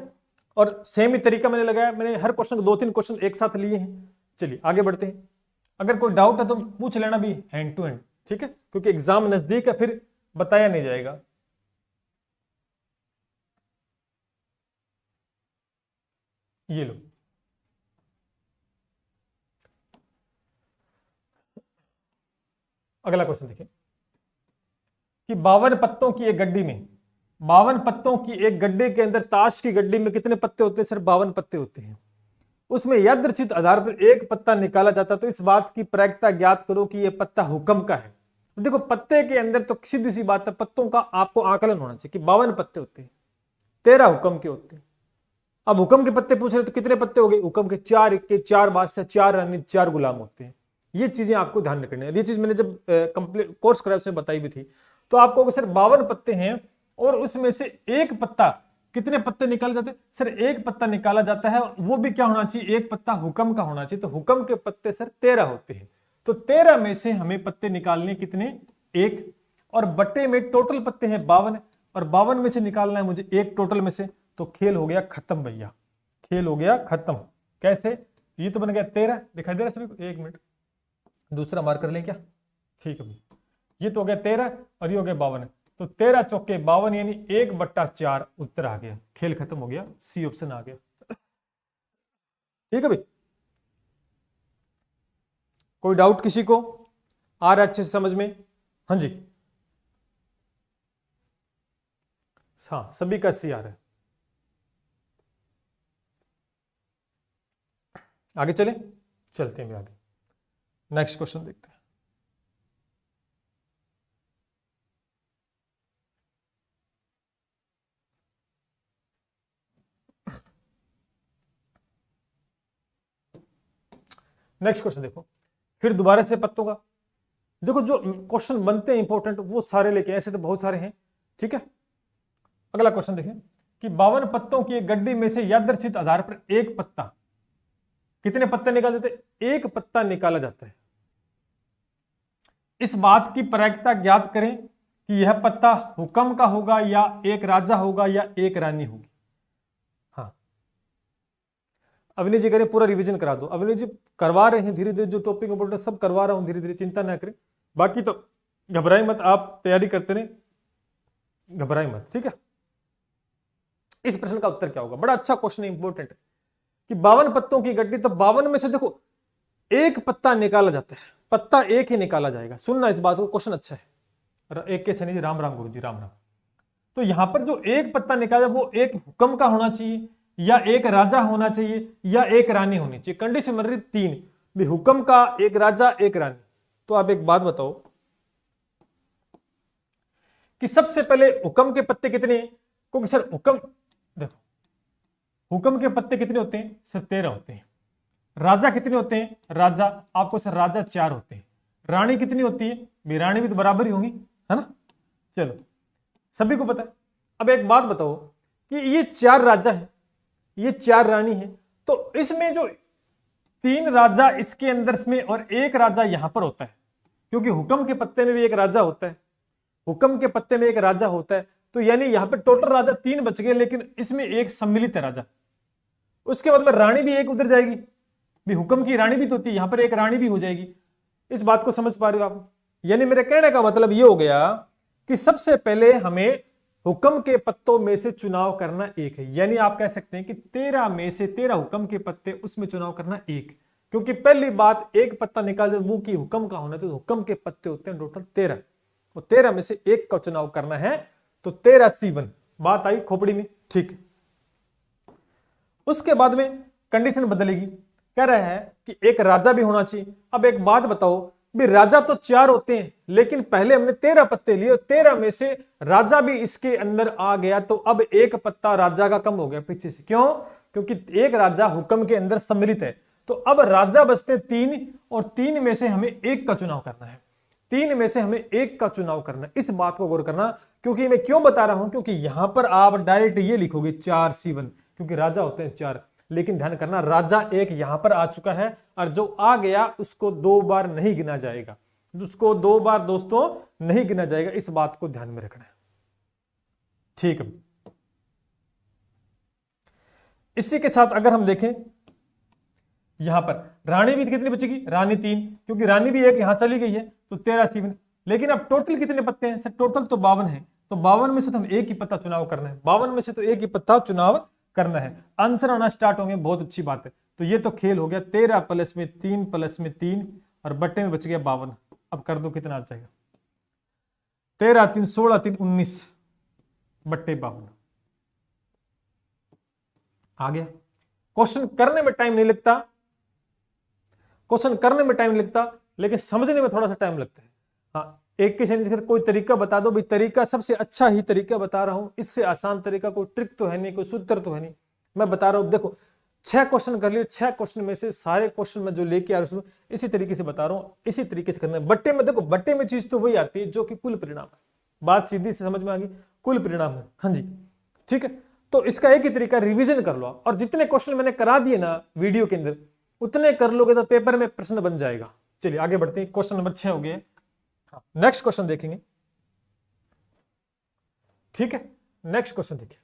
और सेम ही तरीका मैंने लगाया, मैंने हर क्वेश्चन को 2-3 क्वेश्चन एक साथ लिए हैं। चलिए आगे बढ़ते हैं। अगर कोई डाउट है तो पूछ लेना भी हैंड टू हैंड, ठीक है, क्योंकि एग्जाम नजदीक है, फिर बताया नहीं जाएगा। ये लो, अगला क्वेश्चन देखिए कि 52 पत्तों की एक गड्डी में, 52 पत्तों की एक गड्ढे के अंदर ताश की गड्डी में कितने पत्ते होते हैं सर? 52 पत्ते होते हैं। उसमें यादृच्छिक आधार पर एक पत्ता निकाला जाता, तो इस बात की प्रायिकता ज्ञात करो कि यह पत्ता हुक्म का है। देखो पत्ते के अंदर तो सीधी सी बात है, पत्तों का आपको आकलन होना चाहिए कि 52 पत्ते होते हैं, 13 हुक्म के होते हैं। अब हुक्म के पत्ते पूछ रहे तो कितने पत्ते हो गए? हुक्म के 4 इक्के 4 बादशाह 4 रानी 4 गुलाम होते हैं। ये चीजें आपको ध्यान रखनी है। ये चीज मैंने जब कंप्लीट कोर्स कराया उसमें बताई भी थी। तो आपको सर 52 पत्ते हैं और उसमें से एक पत्ता, कितने पत्ते निकाले जाते? सर एक पत्ता निकाला जाता है, वो भी क्या होना चाहिए? एक पत्ता हुक्म का होना चाहिए। तो हुक्म के पत्ते सर 13 होते हैं, तो 13 में से हमें पत्ते निकालने कितने? एक। और बट्टे में टोटल पत्ते हैं 52 और 52 में से निकालना है मुझे एक टोटल में से, तो खेल हो गया खत्म भैया, खेल हो गया खत्म। कैसे? ये तो बन गया 13, दिखाई दे रहा सभी को? एक मिनट दूसरा मार्क कर लें क्या? ठीक है, ये तो हो गया 13 और ये हो गया 52, तो 13 चौके 52 यानी 1/4 उत्तर आ गया, खेल खत्म हो गया, सी ऑप्शन आ गया। ठीक है भाई, कोई डाउट किसी को? आ रहा अच्छे से समझ में? हाँ जी, हाँ सभी का सी आ रहा है। आगे चले, चलते हैं आगे, नेक्स्ट क्वेश्चन देखते हैं। नेक्स्ट क्वेश्चन देखो, फिर दोबारा से पत्तों का। देखो जो क्वेश्चन बनते हैं इंपॉर्टेंट वो सारे लेके, ऐसे तो बहुत सारे हैं। ठीक है, अगला क्वेश्चन देखें कि 52 पत्तों की एक गड्डी में से यादृच्छिक आधार पर एक पत्ता, कितने पत्ते निकाल देते? एक पत्ता निकाला जाता है। इस बात की प्रायिकता ज्ञात करें कि यह पत्ता हुक्म का होगा या एक राजा होगा या एक रानी होगी। हाँ अवनी जी करें, पूरा रिवीजन करा दो। अवनी जी करवा रहे हैं धीरे धीरे, जो टॉपिक इंपोर्टेंट सब करवा रहा हूं धीरे धीरे, चिंता ना करें। बाकी तो घबराए मत, आप तैयारी करते रहे। घबराए मत, ठीक है। इस प्रश्न का उत्तर क्या होगा? बड़ा अच्छा क्वेश्चन है, इंपॉर्टेंट है कि 52 पत्तों की गड्डी, तो 52 में से देखो एक पत्ता निकाला जाता है, पत्ता एक ही निकाला जाएगा। सुनना इस बात को, क्वेश्चन अच्छा है। एक के सनी जी, राम राम गुरु जी, राम राम। तो यहां पर जो एक पत्ता निकाला वो एक हुक्म का होना चाहिए, या एक राजा होना चाहिए, या एक रानी होनी चाहिए। कंडीशन बन रही तीन भी, हुक्म का, एक राजा, एक रानी। तो आप एक बात बताओ कि सबसे पहले हुक्म के पत्ते कितने हैं? क्योंकि सर हुक्म, देखो हुक्म के पत्ते कितने होते हैं सर? 13 होते हैं। राजा कितने होते हैं? राजा आपको सर राजा 4 होते हैं। रानी कितनी होती है? भी रानी भी तो बराबर ही होंगी, है ना। चलो सभी को पता है। अब एक बात बताओ कि ये 4 राजा है, ये 4 रानी है, तो इसमें जो 3 राजा इसके अंदर में और एक राजा यहां पर होता है, क्योंकि हुक्म के पत्ते में भी एक राजा होता है, हुक्म के पत्ते में एक राजा होता है, तो यानी यहां पर टोटल राजा 3 बच गए, लेकिन इसमें एक सम्मिलित है राजा। उसके बाद में रानी भी एक उधर जाएगी, भी हुक्म की रानी भी तो होती है, यहां पर एक रानी भी हो जाएगी। इस बात को समझ पा रहे हो आप? यानी मेरे कहने का मतलब ये हो गया कि सबसे पहले हमें हुक्म के पत्तों में से चुनाव करना एक है। यानी आप कह सकते हैं कि 13 में से 13 हुक्म के पत्ते, उसमें चुनाव करना एक, क्योंकि पहली बात एक पत्ता निकाल दे वो की हुक्म का होना, तो हुक्म के पत्ते होते हैं टोटल 13, और 13 में से एक का चुनाव करना है, तो 13C1। बात आई खोपड़ी में, ठीक है। उसके बाद में कंडीशन बदलेगी, कह रहा है कि एक राजा भी होना चाहिए। अब एक बात बताओ भी, राजा तो 4 होते हैं, लेकिन पहले हमने 13 पत्ते लिए, 13 में से राजा भी इसके अंदर आ गया, तो अब एक पत्ता राजा का कम हो गया पीछे से। क्यों? क्योंकि एक राजा हुक्म के अंदर सम्मिलित है, तो अब राजा बचते 3, और 3 में से हमें एक का चुनाव करना है, 3 में से हमें एक का चुनाव करना है। इस बात को गौर करना, क्योंकि मैं क्यों बता रहा हूं, क्योंकि यहां पर आप डायरेक्ट ये लिखोगे 4C1, क्योंकि राजा होते हैं 4, लेकिन ध्यान करना राजा एक यहां पर आ चुका है, और जो आ गया उसको 2 बार नहीं गिना जाएगा, उसको 2 बार दोस्तों नहीं गिना जाएगा। इस बात को ध्यान में रखना है, ठीक है। इसी के साथ अगर हम देखें यहां पर रानी भी कितनी बचेगी? रानी 3, क्योंकि रानी भी एक यहां चली गई है, तो 13C1। लेकिन अब टोटल कितने पत्ते हैं सर? टोटल तो 52 है, तो 52 में से तो हम एक ही पत्ता चुनाव करना है, 52 में से तो एक ही पत्ता चुनाव करना है। आंसर आना स्टार्ट होंगे, बहुत अच्छी बात है। तो ये तो खेल हो गया 13 प्लस में 3 प्लस में 3, और बट्टे में बच गया 52। अब कर दो कितना आ जाएगा? 13 3 16 3 19 बट्टे 52 आ गया। क्वेश्चन करने में टाइम नहीं लगता, क्वेश्चन करने में टाइम लगता, लेकिन समझने में थोड़ा सा टाइम लगता है। हाँ, एक के शनि कोई तरीका बता दो भाई, तरीका सबसे अच्छा ही तरीका बता रहा हूं, इससे आसान तरीका कोई ट्रिक तो है नहीं, कोई सूत्र तो है नहीं, मैं बता रहा हूं। देखो 6 क्वेश्चन कर लिए, 6 क्वेश्चन में से सारे क्वेश्चन में जो लेके आ रहा हूं इसी तरीके से बता रहा हूं, इसी तरीके से करना है। बट्टे में देखो, बट्टे में चीज तो वही आती है जो कि कुल परिणाम है। बात सीधी से समझ में आ गई, कुल परिणाम है, हाँ जी, ठीक है। तो इसका एक ही तरीका, रिविजन कर लो, और जितने क्वेश्चन मैंने करा दिए ना वीडियो के अंदर उतने कर लोगे तो पेपर में प्रश्न बन जाएगा। चलिए आगे बढ़ते हैं, क्वेश्चन नंबर 6 हो गया। नेक्स्ट क्वेश्चन देखेंगे, ठीक है। नेक्स्ट क्वेश्चन देखिए,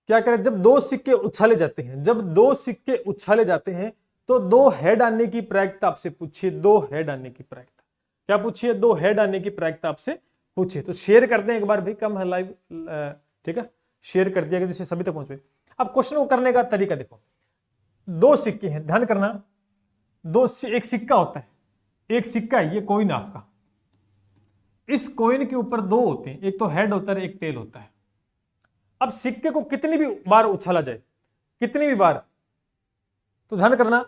क्या करें? जब 2 सिक्के उछाले जाते हैं, जब 2 सिक्के उछाले जाते हैं तो 2 हेड आने की प्रायिकता आपसे पूछिए, 2 हेड आने की प्रायिकता क्या पूछिए? 2 हेड आने की प्रायिकता आपसे पूछिए। तो शेयर कर दें एक बार भाई, कम है लाइव, ठीक है, शेयर कर दिया जिससे सभी तक पहुंच पाए। अब क्वेश्चन को करने का तरीका देखो, 2 सिक्के हैं, ध्यान करना, एक सिक्का होता है, एक सिक्का है, ये कॉइन आपका, इस कॉइन के ऊपर 2 होते हैं, एक तो हेड होता है, एक टेल होता है। अब सिक्के को कितनी भी बार उछाला जाए, कितनी भी बार, तो ध्यान करना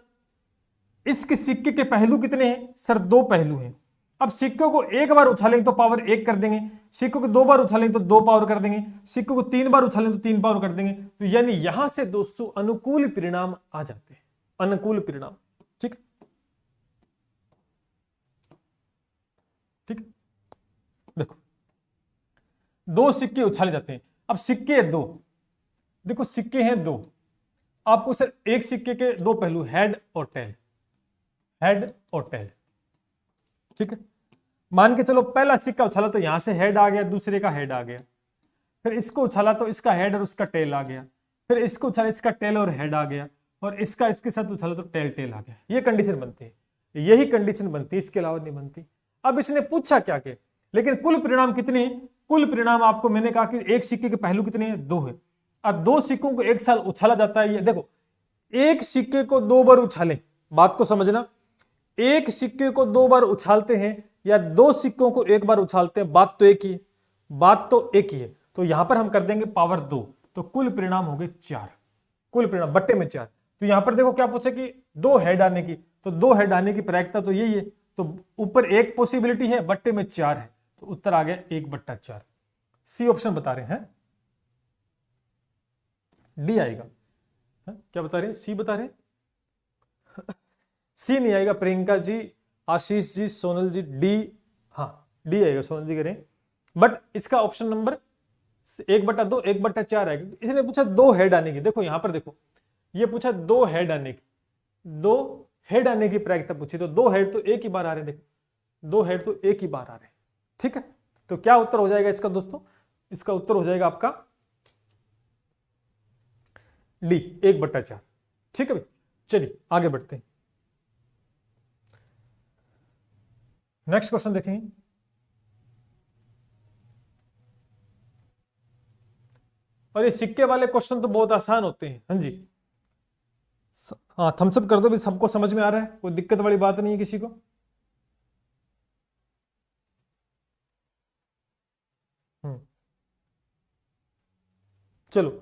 इसके सिक्के के पहलू कितने हैं सर? 2 पहलू हैं। अब सिक्कों को एक बार उछालेंगे तो पावर 1 कर देंगे, सिक्कों को 2 बार उछालेंगे तो 2 पावर कर देंगे, सिक्कों को 3 बार उछालेंगे तो 3 पावर कर देंगे। तो यानी यहां से दोस्तों अनुकूल परिणाम आ जाते हैं, अनुकूल परिणाम, ठीक ठीक। देखो 2 सिक्के उछाले जाते हैं, अब सिक्के हैं 2, देखो सिक्के हैं 2, आपको सर एक सिक्के के 2 पहलू, हेड और टेल, हेड और टेल, ठीक है। मान के चलो पहला सिक्का उछाला तो यहां से हेड आ गया, दूसरे का हेड आ गया, फिर इसको उछाला तो इसका हेड और उसका टेल आ गया, फिर इसको उछाला इसका टेल और हेड आ गया, और इसका इसके साथ उछाला तो टेल टेल आ गया। ये कंडीशन बनती है, यही कंडीशन बनती है, इसके अलावा नहीं बनती। अब इसने पूछा क्या के, लेकिन कुल परिणाम कितने हैं? कुल परिणाम आपको मैंने कहा कि एक सिक्के के पहलू कितने हैं? 2 है। अब 2 सिक्कों को एक साल उछाला जाता है। ये देखो, एक सिक्के को 2 बार उछालें, बात को समझना, एक सिक्के को 2 बार उछालते हैं या 2 सिक्कों को एक बार उछालते हैं, बात तो एक ही है, बात तो एक ही है। तो यहां पर हम कर देंगे पावर 2, तो कुल परिणाम हो गए 4, कुल परिणाम बट्टे में 4। तो यहां पर देखो क्या पूछे कि 2 हेड आने की, तो 2 हेड आने की प्रायिकता तो यही है, तो ऊपर एक पॉसिबिलिटी है, बट्टे में 4 है, तो उत्तर आ गया 1/4। सी ऑप्शन बता रहे हैं, डी आएगा। क्या बता रहे हैं? सी बता रहे हैं। सी नहीं आएगा, प्रियंका जी, आशीष जी, सोनल जी, डी, हाँ डी आएगा, सोनल जी कह रहे हैं। बट इसका ऑप्शन नंबर 1/2 1/4 आएगा। इसने पूछा 2 हेड आने की, देखो यहां पर देखो, ये पूछा 2 हेड आने की, 2 हेड आने की प्रायिकता पूछी, तो 2 हेड तो एक ही बार आ रहे हैं, देखो 2 हेड तो एक ही बार आ रहे हैं, ठीक है। तो क्या उत्तर हो जाएगा इसका दोस्तों? इसका उत्तर हो जाएगा आपका डी, 1/4, ठीक है भाई। चलिए आगे बढ़ते हैं, नेक्स्ट क्वेश्चन देखेंगे। और ये सिक्के वाले क्वेश्चन तो बहुत आसान होते हैं, हाँ जी। हाँ थम्स अप कर दो भी, सबको समझ में आ रहा है, कोई दिक्कत वाली बात नहीं है किसी को। चलो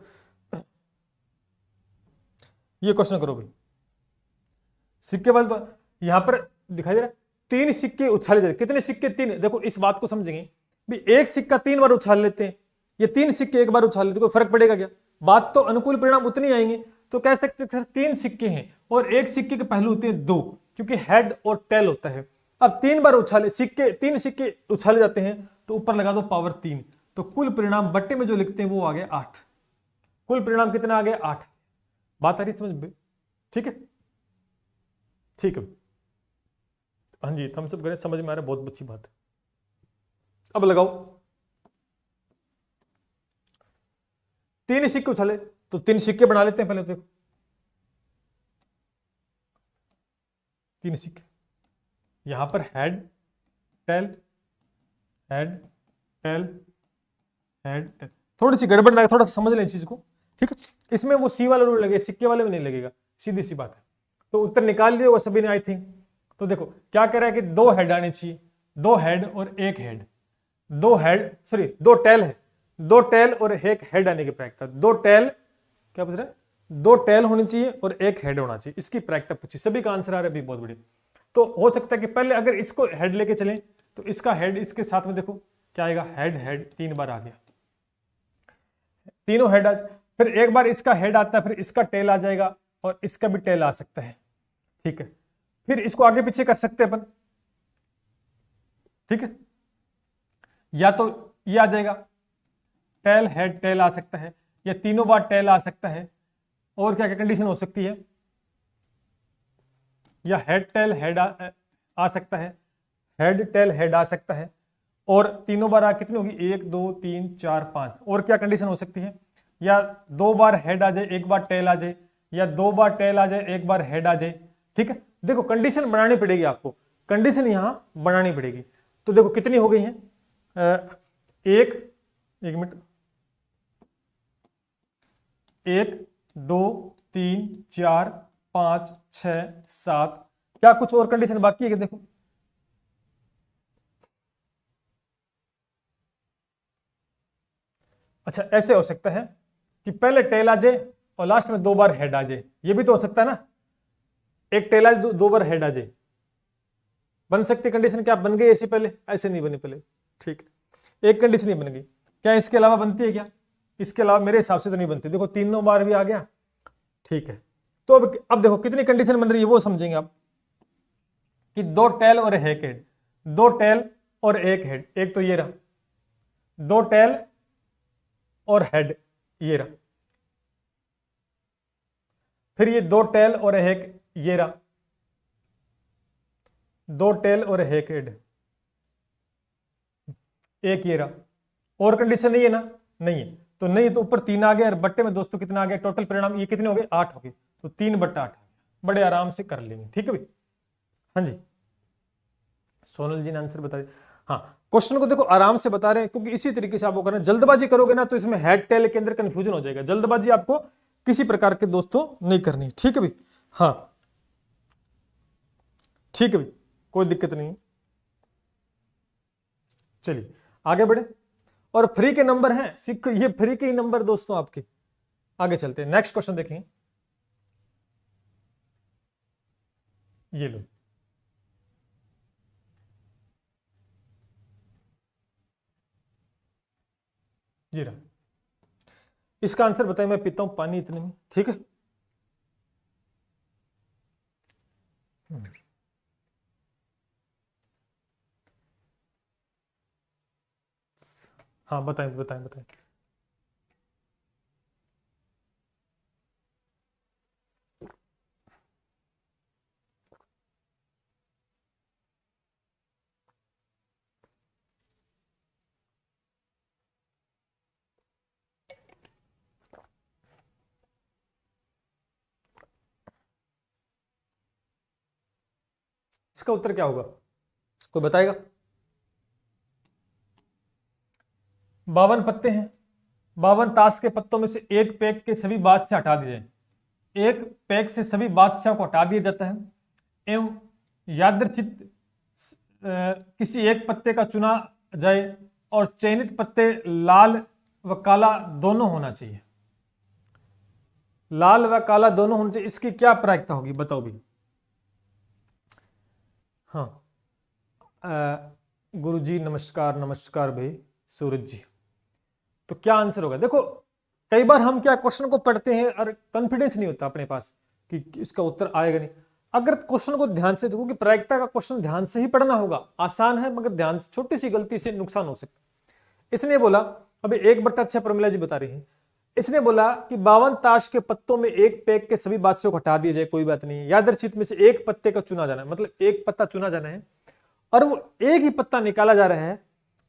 ये क्वेश्चन करो भाई, सिक्के वाले तो यहां पर दिखाई दे रहा है, 3 सिक्के उछाले जाते, कितने सिक्के? 3। देखो इस बात को समझेंगे भी, एक सिक्का 3 बार उछाल लेते हैं, ये 3 सिक्के एक बार उछाल लेते, कोई फर्क पड़ेगा क्या? बात तो अनुकूल परिणाम उतने आएंगे। तो कह सकते सर 3 सिक्के हैं और एक सिक्के के पहलू होते हैं 2, क्योंकि हेड और टेल होता है। अब 3 बार उछाले सिक्के, 3 सिक्के उछाले जाते हैं, तो ऊपर लगा दो पावर 3, तो कुल परिणाम बट्टे में जो लिखते हैं वो आ गया 8। कुल परिणाम कितना आ गया? 8। बात आ रही समझ में? ठीक है, ठीक है, हाँ जी थम्स अप करें, समझ में आ रहा है, बहुत अच्छी बात है। अब लगाओ, 3 सिक्के उछाले, तो 3 सिक्के बना लेते हैं पहले, देखो 3 सिक्के, यहां पर head tail, head tail, head tail, थोड़ी सी गड़बड़ लगे, थोड़ा सा समझ लें इस चीज को, ठीक है। इसमें वो सी वाला रूल लगे, सिक्के वाले में नहीं लगेगा, सीधी सी बात है। तो उत्तर निकाल लिया वो सभी ने आई थिंक। तो देखो क्या कह रहा है कि 2 हेड आने चाहिए, 2 हेड और 1 हेड, 2 हेड सॉरी 2 टेल है, 2 टेल और 1 हेड आने की प्रायिकता, 2 टेल, क्या पूछ रहा है? 2 टेल होनी चाहिए और 1 हेड होना चाहिए, इसकी प्रायिकता पूछी, सभी का आंसर आ रहा है, बहुत बढ़िया। तो हो सकता है कि पहले अगर इसको हेड लेके चलें, तो इसका हेड इसके साथ में देखो क्या आएगा, हेड हेड 3 बार आ गया, तीनों हेड आज, फिर एक बार इसका हेड आता है, फिर इसका टेल आ जाएगा और इसका भी टेल आ सकता है, ठीक है। फिर इसको आगे पीछे कर सकते हैं अपन, ठीक है, या तो ये आ जाएगा टेल हेड टेल आ सकता है, या तीनों बार टेल आ सकता है, और क्या क्या कंडीशन हो सकती है, या हेड टेल हेड आ सकता है, हेड टेल हेड आ सकता है, और तीनों बार कितनी होगी, 1 2 3 4 5, और क्या कंडीशन हो सकती है, या 2 बार हेड आ जाए 1 बार टेल आ जाए, या 2 बार टेल आ जाए 1 बार हेड आ जाए, ठीक है। देखो कंडीशन बनानी पड़ेगी आपको, कंडीशन यहां बनानी पड़ेगी। तो देखो कितनी हो गई है, एक मिनट, 1 2 3 4 5 6 7, क्या कुछ और कंडीशन बाकी है कि देखो, अच्छा ऐसे हो सकता है कि पहले टेल आ जाए और लास्ट में 2 बार हेड आ जाए, ये भी तो हो सकता है ना, एक टेल आ जाए 2 बार हेड आ जाए, बन सकती कंडीशन, क्या बन गई ऐसी पहले? ऐसे नहीं बनी पहले, ठीक है, एक कंडीशन ही बन गई, क्या इसके अलावा बनती है क्या? इसके अलावा मेरे हिसाब से तो नहीं बनती, देखो तीनों बार भी आ गया, ठीक है। तो अब देखो कितनी कंडीशन बन रही है वो समझेंगे आप, कि 2 टेल और 1 हेड, 2 टेल और 1 हेड, एक तो ये रहा 2 टेल और हेड, ये रहा, फिर ये 2 टेल और 1 ये रहा, 2 टेल और 1 हेड, एक ये रहा, और कंडीशन नहीं है ना? नहीं है, तो नहीं, तो ऊपर 3 आ गया और बट्टे में दोस्तों कितना आ गया, टोटल परिणाम ये कितने हो गए, 8 हो गए। तो 3/8 बड़े आराम से कर लेंगे। ठीक है भाई। हाँ जी, सोनल जी ने आंसर बता दिया। हाँ, क्वेश्चन को देखो आराम से बता रहे हैं, क्योंकि इसी तरीके से आपको करना। जल्दबाजी करोगे ना तो इसमें हेड टेल के अंदर कंफ्यूजन हो जाएगा। जल्दबाजी आपको किसी प्रकार के दोस्तों नहीं करनी। ठीक है भाई। हाँ ठीक है भाई, कोई दिक्कत नहीं। चलिए आगे बढ़े। और फ्री के नंबर हैं, सीख, ये फ्री के ही नंबर दोस्तों आपके। आगे चलते हैं, नेक्स्ट क्वेश्चन देखें। ये लो, ये रहा। इसका आंसर बताइए। मैं पीता हूं पानी इतने में। ठीक है। हाँ बताएं बताएं बताएं। इसका उत्तर क्या होगा, कोई बताएगा? 52 पत्ते हैं। 52 ताश के पत्तों में से एक पैक के सभी बादशाह हटा दिए जाए। एक पैक से सभी बादशाह को हटा दिया जाता है एवं यादृच्छिक किसी एक पत्ते का चुना जाए और चयनित पत्ते लाल व काला दोनों होना चाहिए। लाल व काला दोनों होना चाहिए, इसकी क्या प्रायिकता होगी बताओ भी। हाँ गुरु जी नमस्कार, नमस्कार भाई सूरज जी। तो क्या आंसर होगा? देखो कई बार हम क्या क्वेश्चन को पढ़ते हैं और कॉन्फिडेंस नहीं होता अपने पास कि इसका उत्तर आएगा नहीं। अगर क्वेश्चन को ध्यान से देखो कि प्रायिकता का क्वेश्चन ध्यान से ही पढ़ना होगा, आसान है मगर ध्यान से, छोटी सी गलती से नुकसान हो सकता है। इसने बोला, अभी 1/6 प्रमिला जी बता रही है, इसने बोला कि 52 ताश के पत्तों में एक पैक के सभी बादशाहों को हटा दिया जाए, कोई बात नहीं, यादृच्छिक में से एक पत्ते का चुना जाना है, मतलब एक पत्ता चुना जाना है और वो एक ही पत्ता निकाला जा रहा है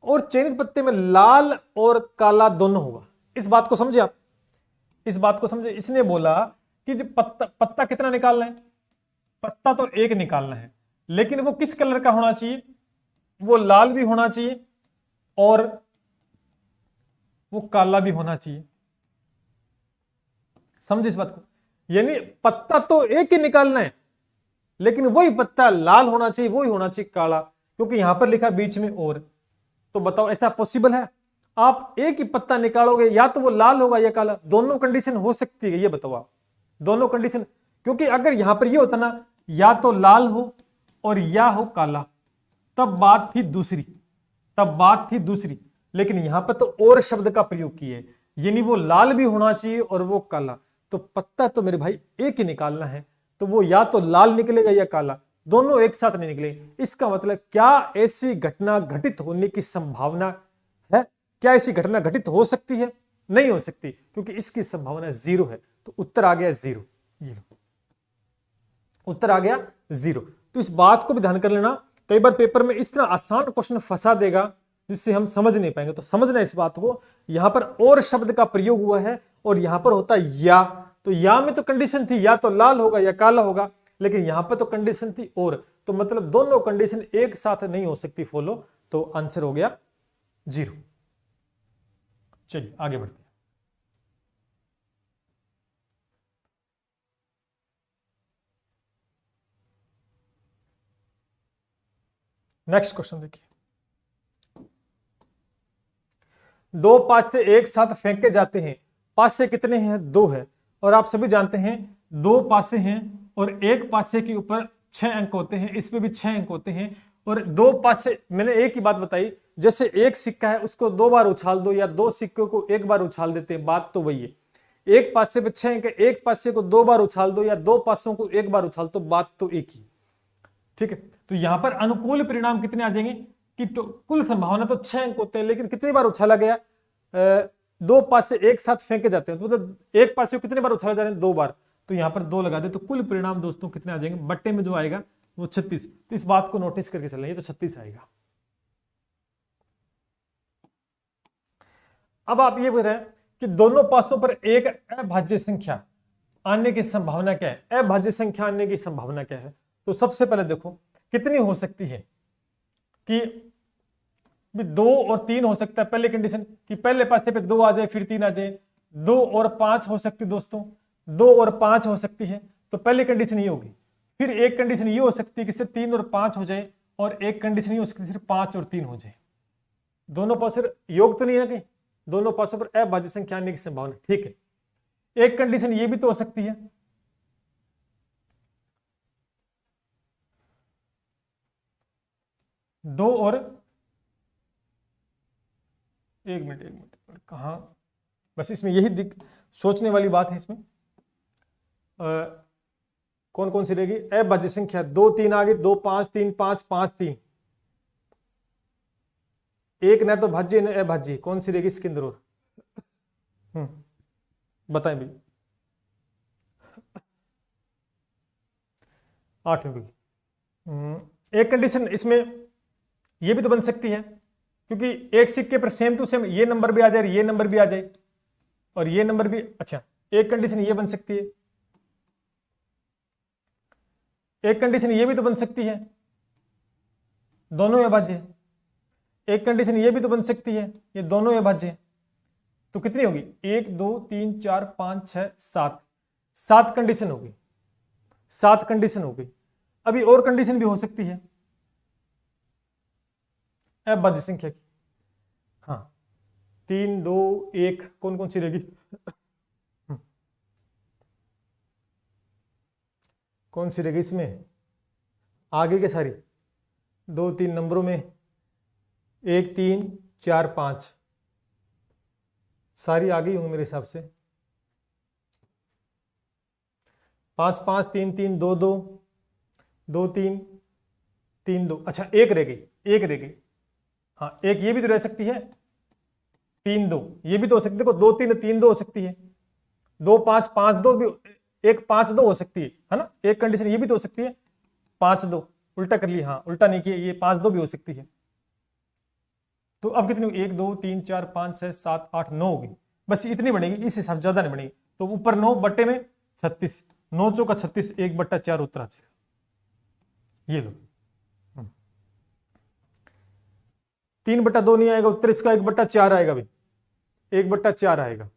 और चयनित पत्ते में लाल और काला दोनों होगा। इस बात को समझे आप? इस बात को समझे? इसने बोला कि जो पत्ता कितना निकालना है, पत्ता तो एक निकालना है, लेकिन वो किस कलर का होना चाहिए? वो लाल भी होना चाहिए और वो काला भी होना चाहिए। समझे इस बात को? यानी पत्ता तो एक ही निकालना है, लेकिन वही पत्ता लाल होना चाहिए, वही होना चाहिए काला, क्योंकि यहां पर लिखा बीच में और। तो बताओ ऐसा पॉसिबल है? आप एक ही पत्ता निकालोगे, या तो वो लाल होगा या काला, दोनों कंडीशन हो सकती है, ये बताओ आप। दोनों कंडीशन, क्योंकि अगर यहां पर ये होता ना, या तो लाल हो और या हो काला, तब बात थी दूसरी, तब बात थी दूसरी। लेकिन यहां पर तो और शब्द का प्रयोग किए, यानी वो लाल भी होना चाहिए और वो काला। तो पत्ता तो मेरे भाई एक ही निकालना है, तो वो या तो लाल निकलेगा या काला, दोनों एक साथ नहीं निकले। इसका मतलब क्या ऐसी घटना घटित होने की संभावना है? क्या ऐसी घटना घटित हो सकती है? नहीं हो सकती, क्योंकि इसकी संभावना 0 है। तो उत्तर आ गया 0। ये लो, उत्तर आ गया 0। तो इस बात को भी ध्यान कर लेना, कई बार पेपर में इस तरह आसान क्वेश्चन फंसा देगा जिससे हम समझ नहीं पाएंगे। तो समझना इस बात को, यहां पर और शब्द का प्रयोग हुआ है और यहां पर होता या, तो या में तो कंडीशन थी या तो लाल होगा या काला होगा, लेकिन यहां पर तो कंडीशन थी और, तो मतलब दोनों कंडीशन एक साथ नहीं हो सकती फॉलो। तो आंसर हो गया 0। चलिए आगे बढ़ते हैं। नेक्स्ट क्वेश्चन देखिए। दो पासे एक साथ फेंके जाते हैं, पासे कितने हैं? 2 है। और आप सभी जानते हैं 2 पासे हैं और एक पासे के ऊपर 6 अंक होते हैं, इसमें भी 6 अंक होते हैं। और 2 पासे, मैंने एक ही बात बताई, जैसे एक सिक्का है उसको 2 बार उछाल दो या 2 सिक्कों को एक बार उछाल देते हैं, बात तो वही है। एक पासे पे 6 अंक, एक पासे को 2 बार उछाल दो या 2 पासों को एक बार उछाल दो, बात तो एक ही। ठीक है, तो यहां पर अनुकूल परिणाम कितने आ जाएंगे कि कुल संभावना तो 6 अंक होते हैं, लेकिन कितनी बार उछाला गया? 2 पासे एक साथ फेंके जाते हैं, तो मतलब एक पासे को कितने बार उछाला जा रहे हैं? 2 बार। तो यहां पर 2 लगा दे, तो कुल परिणाम दोस्तों कितने आ जाएंगे? बट्टे में जो आएगा वो 36। तो इस बात को नोटिस करके चलना, ये तो 36 आएगा। अब आप ये बोल रहे हैं कि दोनों पासों पर एक अभाज्य संख्या, आने की संभावना क्या है, अभाज्य संख्या आने की संभावना क्या है। तो सबसे पहले देखो कितनी हो सकती है कि 2 और 3 हो सकता है। पहली कंडीशन कि पहले पासे पे 2 आ जाए फिर 3 आ जाए। 2 और 5 हो सकती है दोस्तों, 2 और 5 हो सकती है, तो पहली कंडीशन ये होगी। फिर एक कंडीशन ये हो सकती है कि सिर्फ 3 और 5 हो जाए, और एक कंडीशन ये हो सकती है सिर्फ 5 और 3 हो जाए। दोनों पासों योग तो नहीं है ना, कहीं दोनों पासों पर अभाज्य संख्या आने की संभावना, ठीक है। एक कंडीशन ये भी तो हो सकती है 2 और एक मिनट कहा, बस इसमें यही सोचने वाली बात है। इसमें कौन कौन सी रहेगी अभाज्य संख्या, 2 3 आगे, 2 5 3 5 5 3, एक न तो भाज्य न अभाज्य, कौन सी रहेगी इसके अंदर? और बताएं भाई। 8 में एक कंडीशन इसमें ये भी तो बन सकती है, क्योंकि एक सिक्के पर सेम टू सेम ये नंबर भी आ जाए, ये नंबर भी आ जाए, और ये नंबर भी। अच्छा, एक कंडीशन ये बन सकती है, एक कंडीशन ये भी तो बन सकती है दोनों अभाज्य, एक कंडीशन ये भी तो बन सकती है ये दोनों अभाज्य। तो कितनी होगी? 1 2 3 4 5 6 7, 7 कंडीशन होगी, 7 कंडीशन होगी। अभी और कंडीशन भी हो सकती है अभाज्य संख्या की। हाँ, 3 2 1 कौन कौन सी रहेगी? कौन सी रहेगी इसमें? आगे के सारी 2 3 नंबरों में 1 3 4 5 सारी आ गई होंगी मेरे हिसाब से। 5 5 3 3 2 2 2 3 3 2। अच्छा, एक रह गई, एक रह गई। हाँ, एक ये भी तो रह सकती है 3 2, ये भी तो हो सकती है। देखो 2 3 3 2 हो सकती है, 2 5 5 2 भी, एक 5 2 हो सकती है ना। एक कंडीशन ये भी तो हो सकती है 5 2, उल्टा कर लिया, हाँ उल्टा नहीं किया, ये 5 2 भी हो सकती है। तो अब कितनी? 1 2 3 4 5 6 7 8 9 होगी, बस इतनी बनेगी, इस हिसाब ज्यादा नहीं बनेगी। तो ऊपर 9 बट्टे में 36, 9 चौका 36, 1/4 उत्तर आ जाएगा। ये लो 3/2 नहीं आएगा उत्तर इसका, 1/4 आएगा भाई, 1/4 आएगा।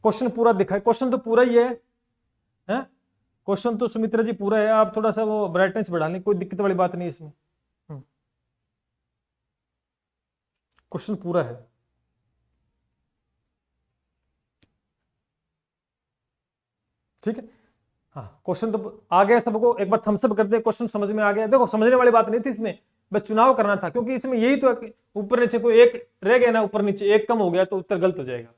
क्वेश्चन पूरा दिखा है, क्वेश्चन तो पूरा ही है, हैं? क्वेश्चन तो सुमित्रा जी पूरा है, आप थोड़ा सा वो ब्राइटनेस बढ़ा लें, कोई दिक्कत वाली बात नहीं इसमें। क्वेश्चन पूरा है। ठीक है, हाँ क्वेश्चन तो आ गया सबको, एक बार थम्स अप कर दे, क्वेश्चन समझ में आ गया। देखो समझने वाली बात नहीं थी इसमें, बस चुनाव करना था, क्योंकि इसमें यही तो ऊपर नीचे कोई एक रह गया ना, ऊपर नीचे एक कम हो गया तो उत्तर गलत हो जाएगा।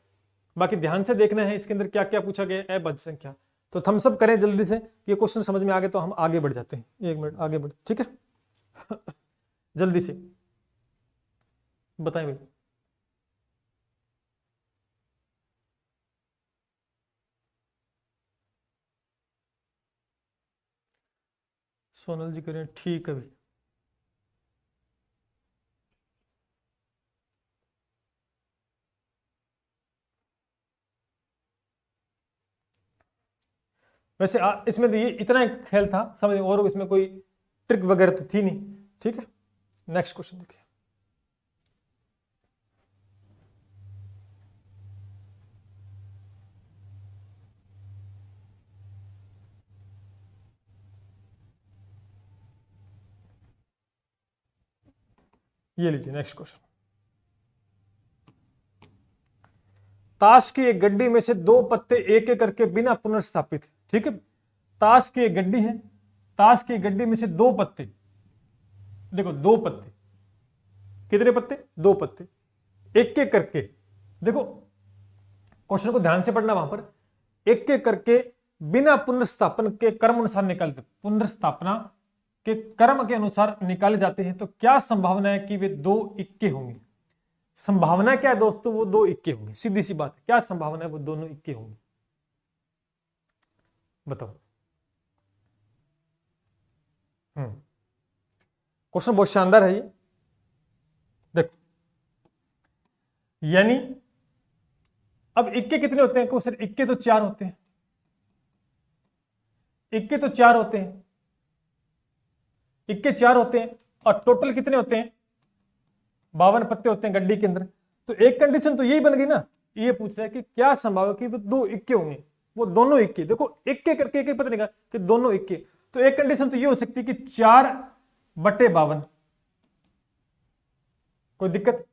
बाकी ध्यान से देखना है इसके अंदर क्या क्या पूछा गया अभाज्य संख्या। तो थम्स अप करें जल्दी से, ये क्वेश्चन समझ में आ गए तो हम आगे बढ़ जाते हैं। 1 मिनट आगे बढ़, ठीक है। जल्दी से बताएं भाई। सोनल जी करें, ठीक है भाई। वैसे इसमें तो ये इतना एक खेल था समझ, और इसमें कोई ट्रिक वगैरह तो थी नहीं। ठीक है, नेक्स्ट क्वेश्चन देखिए। ये लीजिए नेक्स्ट क्वेश्चन। ताश की एक गड्डी में से 2 पत्ते एक एक करके बिना पुनर्स्थापित, ठीक है, ताश की एक गड्डी है, ताश की गड्डी में से 2 पत्ते, देखो 2 पत्ते, कितने पत्ते? 2 पत्ते, एक एक करके, देखो क्वेश्चन को ध्यान से पढ़ना, वहां पर एक एक करके बिना पुनर्स्थापन के क्रम अनुसार निकालते, पुनर्स्थापना के क्रम के अनुसार निकाले जाते हैं, तो क्या संभावना है कि वे 2 इक्के होंगे? संभावना क्या है दोस्तों? वो 2 इक्के होंगे, सीधी सी बात है। क्या संभावना है? वो दोनों इक्के होंगे, बताओ। क्वेश्चन बहुत शानदार है ये, देखो, यानी अब इक्के कितने होते हैं क्वेश्चन, इक्के तो 4 होते हैं, इक्के तो 4 होते हैं, इक्के 4 होते हैं, और टोटल कितने होते हैं, 52 पत्ते होते हैं गड्डी के अंदर। तो एक कंडीशन तो यही बन गई ना, ये पूछ रहा है कि क्या संभव है कि वो 2 इक्के होंगे, वो दोनों इक्के, देखो इक्के करके एक पता नहीं कि दोनों इक्के। तो एक कंडीशन तो ये हो सकती है कि 4/52, कोई दिक्कत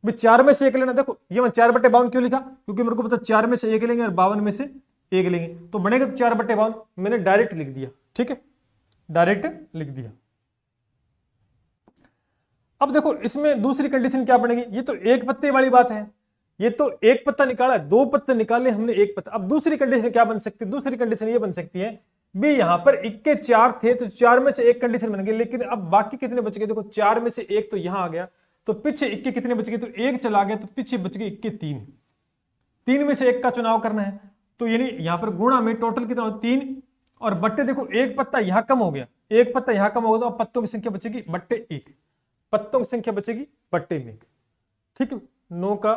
भी 4 में से एक लेना। देखो ये मैं 4/52 क्यों लिखा, क्योंकि मेरे को पता 4 में से एक लेंगे और 52 में से एक लेंगे, तो बनेगा तो 4/52, मैंने डायरेक्ट लिख दिया, ठीक है, डायरेक्ट लिख दिया। अब देखो इसमें दूसरी कंडीशन क्या बनेगी, ये तो एक पत्ते वाली बात है, ये तो एक पत्ता निकाला है, 2 पत्ते निकाले हमने, एक पत्ता। अब दूसरी कंडीशन क्या बन सकती है, दूसरी कंडीशन ये बन सकती है भी यहां पर इक्के 4 थे तो 4 में से एक कंडीशन बन गई, लेकिन अब बाकी कितने बच गए, देखो 4 में से एक तो यहां आ गया, तो पीछे इक्के कितने बच गए, तो एक चला गया, तो पीछे बच गए इक्के 3, 3 में से एक का चुनाव करना है। तो यानी यहां पर गुणा में टोटल कितना हो 3, और बट्टे देखो एक पत्ता यहां कम हो गया, एक पत्ता यहां कम हो गया, तो अब पत्तों की संख्या बचेगी बट्टे 1, पत्तों की संख्या बचेगी बट्टे में 1, ठीक है। 9 का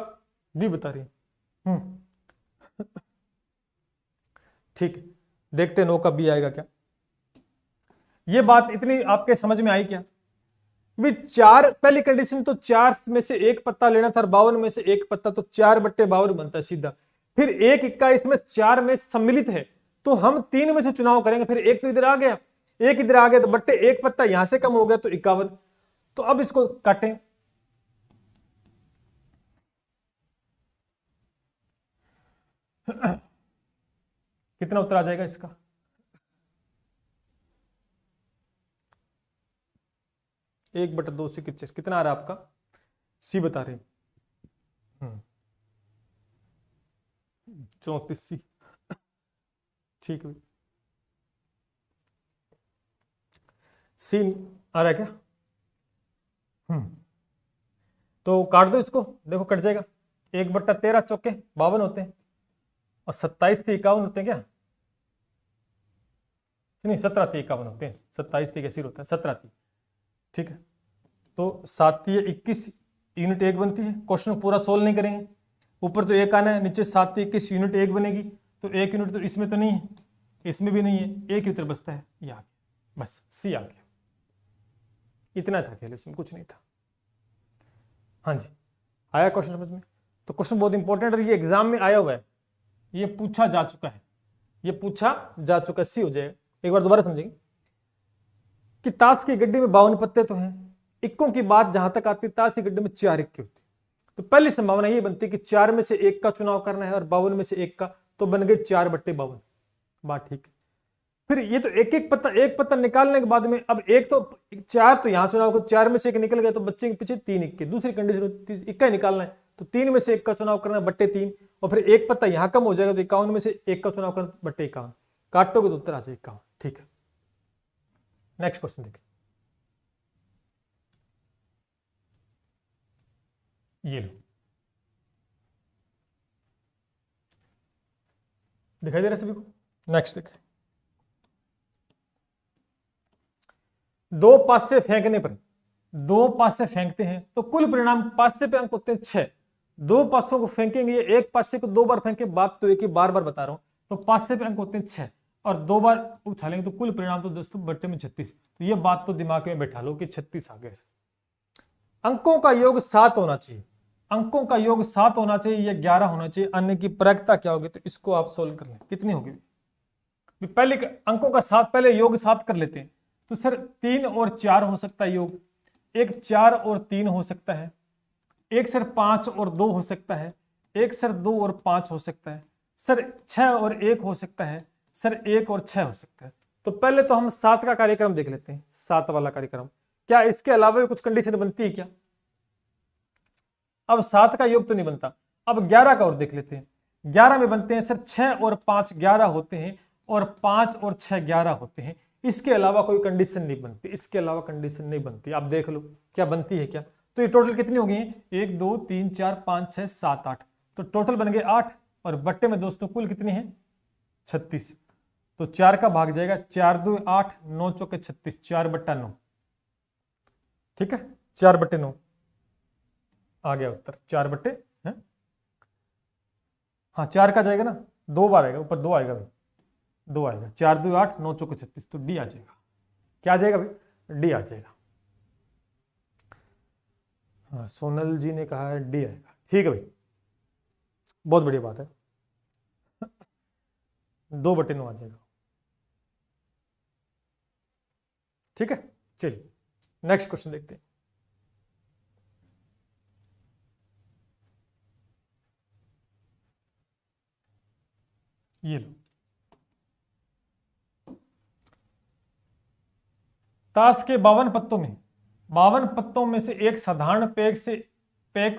भी बता रही हूं, ठीक है, देखते 9 का बी आएगा क्या। ये बात इतनी आपके समझ में आई क्या, भी 4 पहली कंडीशन तो 4 में से एक पत्ता लेना था, 52 में से एक पत्ता, तो 4/52 बनता है सीधा। फिर एक इक्का इसमें 4 में सम्मिलित है, तो हम 3 में से चुनाव करेंगे, फिर एक तो इधर आ गया, एक इधर आ गया, तो बट्टे एक पत्ता यहां से कम हो गया, तो 51। तो अब इसको काटें, कितना उत्तर आ जाएगा इसका, 1/2 से कितना आ रहा है आपका, सी बता रहे 34 सी, ठीक है, सी आ रहा है क्या, तो काट दो इसको, देखो कट जाएगा, 1/13 चौके 52 होते हैं, और 27 थे 51 होते हैं क्या, नहीं 17 थे 51 होते हैं, 27 थे कैसे होता है, 17 थी, ठीक है। तो 7 थी 21 यूनिट 1 बनती है, क्वेश्चन पूरा सोल्व नहीं करेंगे, ऊपर तो 1 आना है, नीचे 7 थी 21 यूनिट 1 बनेगी, तो 1 यूनिट तो इसमें तो नहीं है, इसमें भी नहीं है, एक ही उत्तर बचता है, ये आ गया, बस सी आ गया, इतना था खेल, इसमें कुछ नहीं था। हाँ जी, आया क्वेश्चन समझ में। तो क्वेश्चन बहुत इंपॉर्टेंट है, ये एग्जाम में आया हुआ है, ये पूछा जा चुका है, ये पूछा जा चुका है, सी हो जाएगा। एक बार दोबारा समझेंगे कि ताश की गड्डी में 52 पत्ते तो हैं, इक्कों की बात जहां तक आती है, ताश की गड्डी में 4 इक्के होते, तो पहली संभावना ये बनती है कि 4 में से एक का चुनाव करना है और 52 में से एक का, तो बन गए 4/52, बात ठीक है। फिर ये तो एक पत्ता निकालने के बाद में, अब एक तो 4 तो यहां चुनाव को, 4 में से एक निकल गया, तो बच्चे के पीछे 3 इक्के, दूसरी कंडीशन इक्का ही निकालना है, तो 3 में से एक का चुनाव करना है बट्टे 3, और फिर एक पत्ता यहां कम हो जाएगा, तो 51 में से एक का चुनाव करना बट्टे 51, काटोगे तो उत्तर आ जाए 51, ठीक है। नेक्स्ट क्वेश्चन देखिए, ये लो, दिखाई दे रहा है सभी को, नेक्स्ट देखिए, 2 पासे फेंकने पर, 2 पासे फेंकते हैं तो कुल परिणाम पासे पे अंक होते हैं 6, 2 पासों को फेंकेंगे, एक पासे को 2 बार फेंके, बात तो एक ही बार बार बता रहा हूं, तो पासे पे अंक होते हैं 6, और 2 बार उछालेंगे तो कुल परिणाम तो दोस्तों बट्टे में 36, तो ये बात तो दिमाग में बैठा लो कि 36 आ गए। अंकों का योग 7 होना चाहिए, अंकों का योग 7 होना चाहिए, यह 11 होना चाहिए, अन्य की प्रायिकता क्या होगी, तो इसको आप सोल्व कर लें, कितनी होगी, पहले अंकों का 7, पहले योग 7 कर लेते हैं, तो सर 3 और 4 हो सकता है योग, एक 4 और 3 हो सकता है, एक सर 5 और 2 हो सकता है, एक सर 2 और 5 हो सकता है, सर 6 और 1 हो सकता है, सर 1 और 6 हो सकता है। तो पहले तो हम 7 का कार्यक्रम देख लेते हैं, 7 वाला कार्यक्रम, क्या इसके अलावा भी कुछ कंडीशन बनती है क्या, अब 7 का योग तो नहीं बनता, अब 11 का और देख लेते हैं, 11 में बनते हैं सर 6 और 5 11 होते हैं, और 5 और 6 11 होते हैं, इसके अलावा कोई कंडीशन नहीं बनती, इसके अलावा कंडीशन नहीं बनती, आप देख लो क्या बनती है क्या। तो ये टोटल कितनी हो गई है, 1 2 3 4 5 6 7 8, तो टोटल बन गए 8, और बट्टे में दोस्तों कुल कितनी है 36, तो 4 का भाग जाएगा, 4 2 8 9 चौके 36, 4/9, ठीक है, 4/9 आ गया उत्तर, 4 बट्टे है हाँ 4 का जाएगा ना, 2 बार आएगा, ऊपर 2 आएगा भाई, 2 आएगा, 4 2 8 9 चौके 36, तो डी आ जाएगा। क्या आ जाएगा भाई? डी आ जाएगा। हाँ सोनल जी ने कहा है डी आएगा, ठीक है भाई, बहुत बढ़िया बात है, 2/9 आ जाएगा। ठीक है, चलिए नेक्स्ट क्वेश्चन देखते हैं। ये लो, ताश के 52 पत्तों में 52 पत्तों में से एक साधारण पैक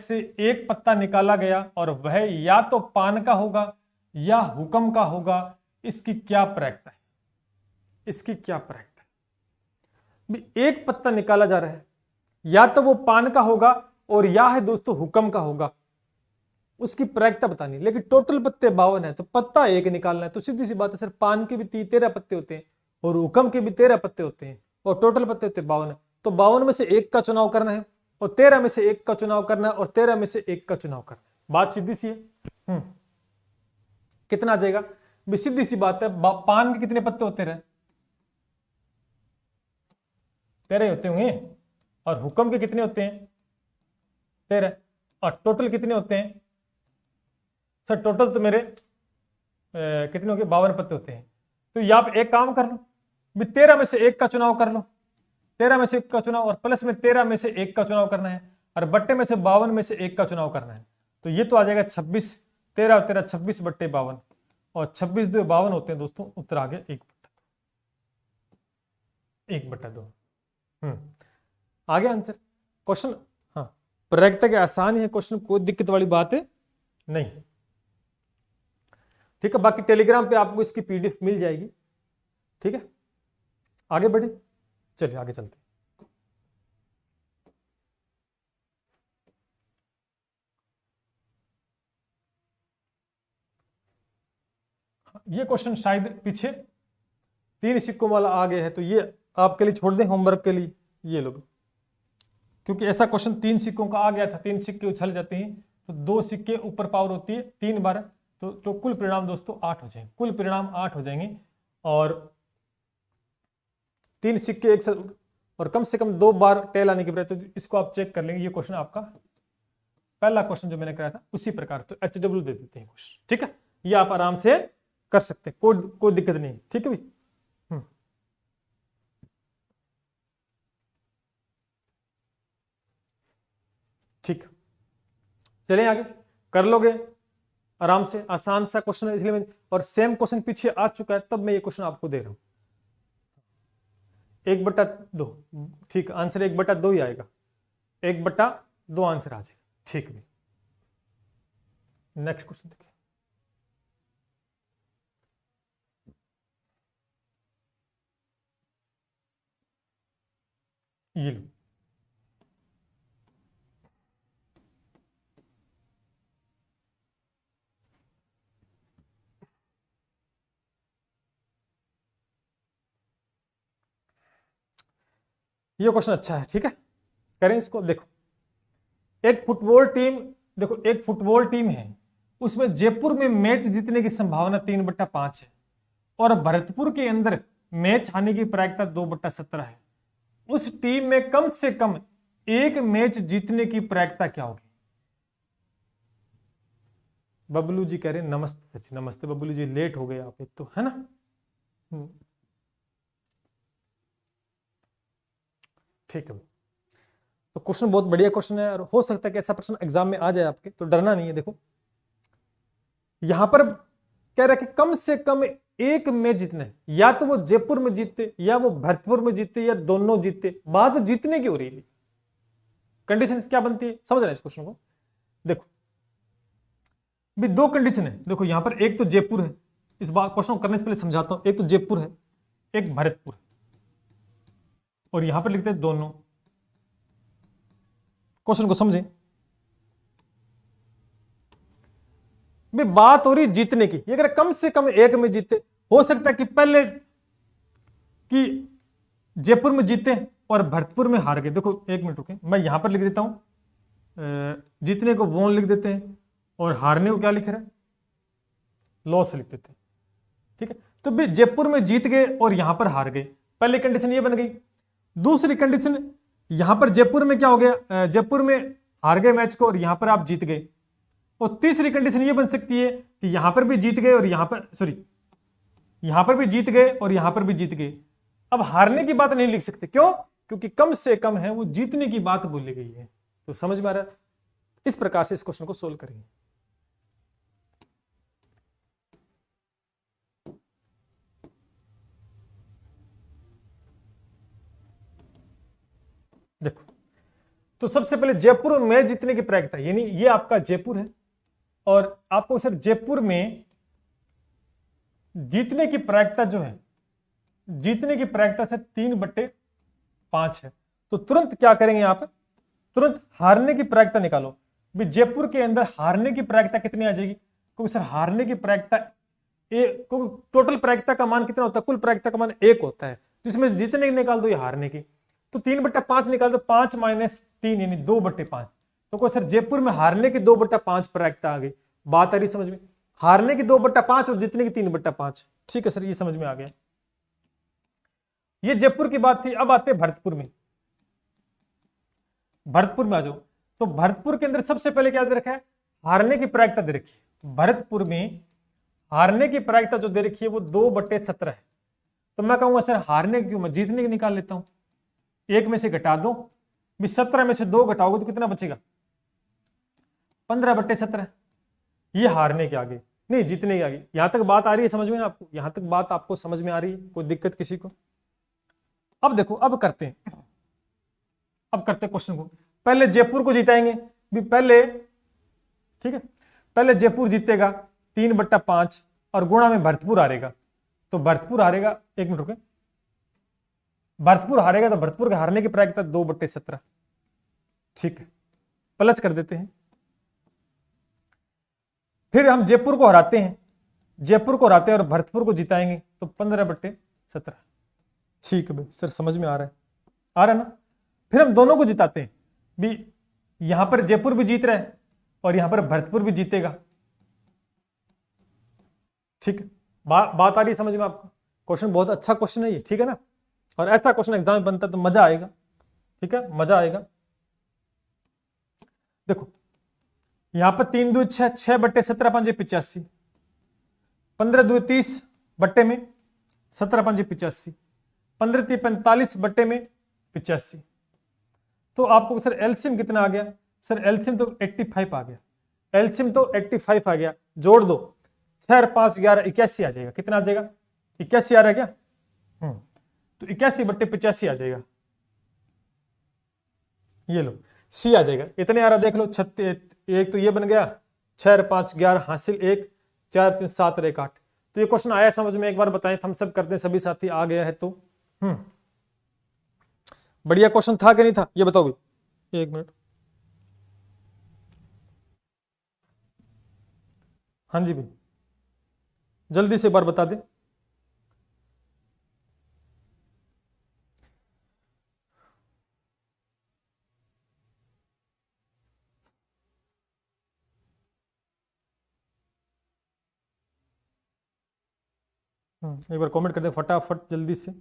से एक पत्ता निकाला गया और वह या तो पान का होगा या हुक्म का होगा, इसकी क्या प्रैक्ट है? इसकी क्या प्रैक्ट है? भी एक पत्ता निकाला जा रहा है, या तो वो पान का होगा और या है दोस्तों हुक्म का होगा, उसकी प्रैक्ट बतानी। लेकिन टोटल पत्ते 52 है तो पत्ता एक निकालना है, तो सीधी सी बात है सर, पान के भी 13 पत्ते होते हैं और हुक्म के भी 13 पत्ते होते हैं और टोटल पत्ते होते 52, तो 52 में से एक का चुनाव करना है और 13 में से एक का चुनाव करना है और 13 में से एक का चुनाव करना है। बात सीधी सी है। कितना आ जाएगा? भी सीधी सी बात है, पान के कितने पत्ते होते रहे? 13 होते होंगे, और हुक्म के कितने होते हैं? 13, और टोटल कितने होते हैं सर? टोटल तो मेरे कितने हो गए? 52 पत्ते होते हैं। तो या आप एक काम कर लो, भी 13 में से एक का चुनाव कर लो, 13 में से एक का चुनाव, और प्लस में 13 में से एक का चुनाव करना है, और बट्टे में से 52 में से एक का चुनाव करना है। तो ये तो आ जाएगा 26, 13 और 13 26/52, और 26 2 52 होते हैं दोस्तों, उत्तर आ गया 1/2। आ गया आंसर क्वेश्चन। हाँ प्रैक्टिकल के आसान है क्वेश्चन, कोई दिक्कत वाली बात है नहीं। ठीक है, बाकी टेलीग्राम पे आपको इसकी पीडीएफ मिल जाएगी। ठीक है, आगे बढ़े, चलिए आगे चलते हैं। ये क्वेश्चन शायद पीछे 3 सिक्कों वाला आ गया है, तो ये आपके लिए छोड़ दें होमवर्क के लिए, ये लोग, क्योंकि ऐसा क्वेश्चन 3 सिक्कों का आ गया था, 3 सिक्के उछल जाते हैं तो 2 सिक्के ऊपर पावर होती है 3 बार, तो कुल परिणाम दोस्तों 8 हो जाएंगे, कुल परिणाम 8 हो जाएंगे, और 3 सिक्के एक साथ, और कम से कम 2 बार टेल आने की प्रयत्न, तो इसको आप चेक कर लेंगे। ये क्वेश्चन आपका पहला क्वेश्चन जो मैंने कराया था उसी प्रकार, तो HW दे देते हैं क्वेश्चन। ठीक है, ये आप आराम से कर सकते हैं, कोई दिक्कत नहीं। ठीक है भाई, ठीक, चलें आगे, कर लोगे आराम से, आसान सा क्वेश्चन है इसलिए मैं, और सेम क्वेश्चन पीछे आ चुका है तब मैं ये क्वेश्चन आपको दे रहा हूं। 1/2, ठीक, आंसर 1/2 ही आएगा, 1/2 आंसर आ जाएगा। ठीक है, नेक्स्ट क्वेश्चन देखिए। ये लो, ये क्वेश्चन अच्छा है। ठीक है, करें इसको। देखो एक फुटबॉल टीम है, उसमें जयपुर में मैच जीतने की संभावना 3/5 है और भरतपुर के अंदर मैच हारने की प्रायिकता 2/17 है। उस टीम में कम से कम एक मैच जीतने की प्रायिकता क्या होगी? बबलू जी कह रहे हैं नमस्ते सचिन। नमस्ते बबलू जी, लेट हो गए आप एक तो, है ना। ठीक है, तो क्वेश्चन बहुत बढ़िया क्वेश्चन है, और हो सकता है कि ऐसा प्रश्न एग्जाम में आ जाए आपके, तो डरना नहीं है। देखो यहां पर कह रहा है कि कम से कम एक मैच जीतना है, या तो वो जयपुर में जीतते या वो भरतपुर में जीतते या दोनों जीतते, बात जीतने की हो रही है। कंडीशन क्या बनती है, समझ रहे हैं इस क्वेश्चन को। देखो भी 2 कंडीशन है, देखो यहां पर एक तो जयपुर है, इस बात क्वेश्चन करने से पहले समझाता हूं, एक तो जयपुर है एक भरतपुर है, और यहां पर लिखते हैं दोनों। क्वेश्चन को समझें, भी बात हो रही जीतने की, अगर कम से कम एक में जीते, हो सकता है कि पहले कि जयपुर में जीते और भरतपुर में हार गए। देखो 1 मिनट रुके, मैं यहां पर लिख देता हूं, जीतने को वोन लिख देते हैं और हारने को क्या लिख रहा है, लॉस लिख देते हैं। ठीक है, तो भी जयपुर में जीत गए और यहां पर हार गए, पहली कंडीशन ये बन गई। दूसरी कंडीशन, यहां पर जयपुर में क्या हो गया, जयपुर में हार गए मैच को और यहां पर आप जीत गए। और तीसरी कंडीशन ये बन सकती है कि यहां पर भी जीत गए और यहां पर यहां पर भी जीत गए और यहां पर भी जीत गए। अब हारने की बात नहीं लिख सकते, क्यों? क्योंकि कम से कम है वो जीतने की बात बोली गई है। तो समझ में आ रहा है? इस प्रकार से इस क्वेश्चन को सोल्व करेंगे। देखो, तो सबसे पहले जयपुर में मैच जीतने की प्रायिकता, यानी ये आपका जयपुर है और आपको सर जयपुर में जीतने की प्रायिकता जो है, जीतने की प्रायिकता सर 3/5 है। तो तुरंत क्या करेंगे आप, तुरंत हारने की प्रायिकता निकालो। भी जयपुर के अंदर हारने की प्रायिकता कितनी आ जाएगी? क्योंकि सर हारने की प्रायिकता टोटल प्रायिकता का मान कितना होता है? कुल प्रायिकता का मान 1 होता है, जिसमें जीतने की निकाल दो या हारने की। तो 3/5 निकाल दो, 5 - 3 यानी 2/5। तो को सर जयपुर में हारने की 2/5 प्रायिकता आ गई। बात आ रही समझ में? हारने की 2/5 और जीतने की 3/5। ठीक है सर, ये समझ में आ गया। ये जयपुर की बात थी। अब आते हैं भरतपुर में। भरतपुर में आ जाओ। तो भरतपुर के अंदर सबसे पहले क्या दे रखा है? हारने की प्रायिकता दे रखी है। भरतपुर में हारने की प्रायिकता जो दे रखी है वो 2/17 है। तो मैं कहूंगा सर हारने की, मैं जीतने की निकाल लेता हूं। 1 में से घटा दो, 17 में से 2 घटाओगे तो कितना बचेगा? 15/17। ये हारने के आगे, नहीं जीतने के आगे। यहां तक बात आ रही है समझ में आपको? यहां तक बात आपको समझ में आ रही है? कोई दिक्कत किसी को? अब देखो, अब करते हैं क्वेश्चन को। पहले जयपुर को जिताएंगे भी पहले, ठीक है, पहले जयपुर जीतेगा 3/5 और गुणा में भरतपुर हारेगा। तो भरतपुर हारेगा, 1 मिनट रुके, भरतपुर हारेगा तो भरतपुर के हारने की प्रायिकता 2/17। ठीक है, प्लस कर देते हैं। फिर हम जयपुर को हराते हैं, जयपुर को हराते हैं और भरतपुर को जिताएंगे तो 15/17। ठीक है भाई सर, समझ में आ रहा है? आ रहा है ना? फिर हम दोनों को जिताते हैं भी, यहां पर जयपुर भी जीत रहा है और यहां पर भरतपुर भी जीतेगा। ठीक है, बात आ रही है समझ में आपको? क्वेश्चन बहुत अच्छा क्वेश्चन है ये, ठीक है ना? और ऐसा क्वेश्चन एग्जाम में बनता है तो मजा आएगा। ठीक है, मजा आएगा। देखो यहां पर 3 2 6, 6/17 5 85, 15 2 30 बट्टे में 17 5 85, 15 3 45 बट्टे में 85। तो आपको सर एलसीएम कितना आ गया? सर एलसीएम तो 85 आ गया। एलसीएम तो 85 आ गया। जोड़ दो, 6 और 5 11 81 आ जाएगा। कितना आ जाएगा? 81 आ रहा है क्या? तो 81/85 आ जाएगा। ये लो सी आ जाएगा। इतने आ रहा देख लो, 36, एक तो ये बन गया, 6 और 5 11 हासिल 1, 4 3 7 और 1 8। तो ये क्वेश्चन आया समझ में? एक बार बताएं, हम सब करते हैं सभी साथी। आ गया है तो बढ़िया क्वेश्चन था कि नहीं था? ये बताओ भाई, 1 मिनट। हाँ जी भाई, जल्दी से एक बार बता दे। एक बार कमेंट कर दे फटाफट जल्दी से।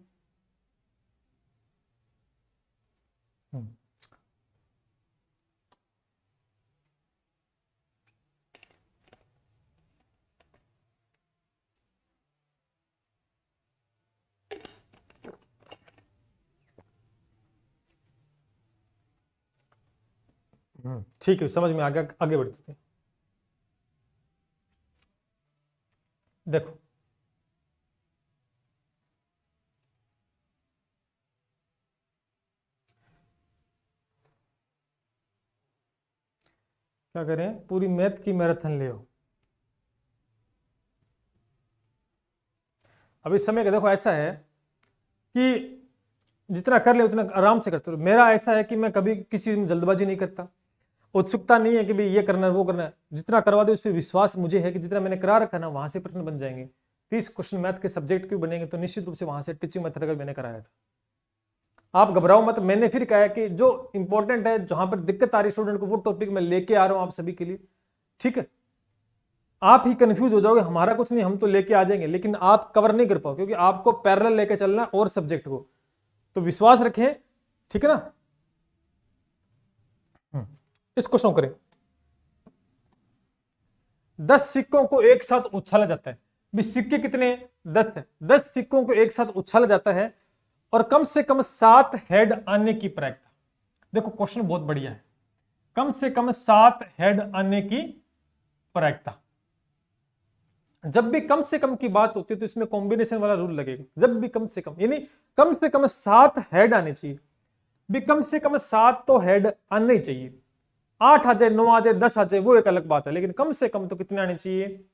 ठीक है, समझ में आ गया। आगे बढ़ते हैं। देखो क्या करें, पूरी मैथ की मैराथन ले आओ। अब इस समय का देखो ऐसा है कि जितना कर ले उतना आराम से करते रहो। मेरा ऐसा है कि मैं कभी किसी चीज में जल्दबाजी नहीं करता, उत्सुकता नहीं है कि भाई ये करना है वो करना है। जितना करवा दो उस पर विश्वास मुझे है कि जितना मैंने करा रखा ना वहां से प्रश्न बन जाएंगे। 30 क्वेश्चन मैथ के सब्जेक्ट के बनेंगे तो निश्चित रूप से वहां से टीचिंग मेथड का मैंने कराया था। आप घबराओ मत। मैंने फिर कहा है कि जो इंपॉर्टेंट है, जहां पर दिक्कत आ रही स्टूडेंट को, वो टॉपिक मैं लेके आ रहा हूं आप सभी के लिए। ठीक है, आप ही कंफ्यूज हो जाओगे, हमारा कुछ नहीं, हम तो लेके आ जाएंगे, लेकिन आप कवर नहीं कर पाओ, क्योंकि आपको पैरेलल लेके चलना और सब्जेक्ट को। तो विश्वास रखें, ठीक है ना। इस क्वेश्चन करें, 10 सिक्कों को एक साथ उछाला जाता है। भी सिक्के कितने हैं? 10 है। 10 सिक्कों को एक साथ उछाला जाता है और कम से कम 7 हेड आने की प्रायिकता। देखो क्वेश्चन बहुत बढ़िया है। कम से कम 7 हेड आने की प्रायिकता। जब भी कम से कम की बात होती है तो इसमें कॉम्बिनेशन वाला रूल लगेगा। जब भी कम से कम, यानी कम से कम 7 हेड आने चाहिए। भी कम से कम 7 तो हेड आने चाहिए। 8 आ जाए, 9 आ जाए, 10 आ जाए, वो एक अलग बात है, लेकिन कम से कम तो कितने आने चाहिए?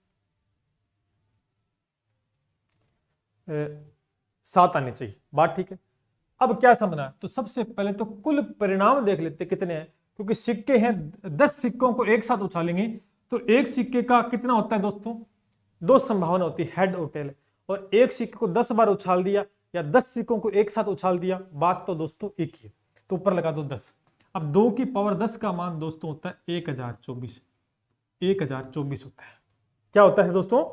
7 आने चाहिए। बात ठीक है। अब क्या समझना है? तो सबसे पहले तो कुल परिणाम देख लेते कितने हैं, क्योंकि सिक्के हैं, 10 सिक्कों को एक साथ उछालेंगे तो एक सिक्के का कितना होता है दोस्तों? 2 संभावना होती है, हेड और टेल। और एक सिक्के को 10 बार उछाल दिया या 10 सिक्कों को एक साथ उछाल दिया, बात तो दोस्तों एक ही है। तो ऊपर लगा दो 10। अब 2 की पावर 10 का मान दोस्तों होता है 1024। 1024 होता है। क्या होता है दोस्तों?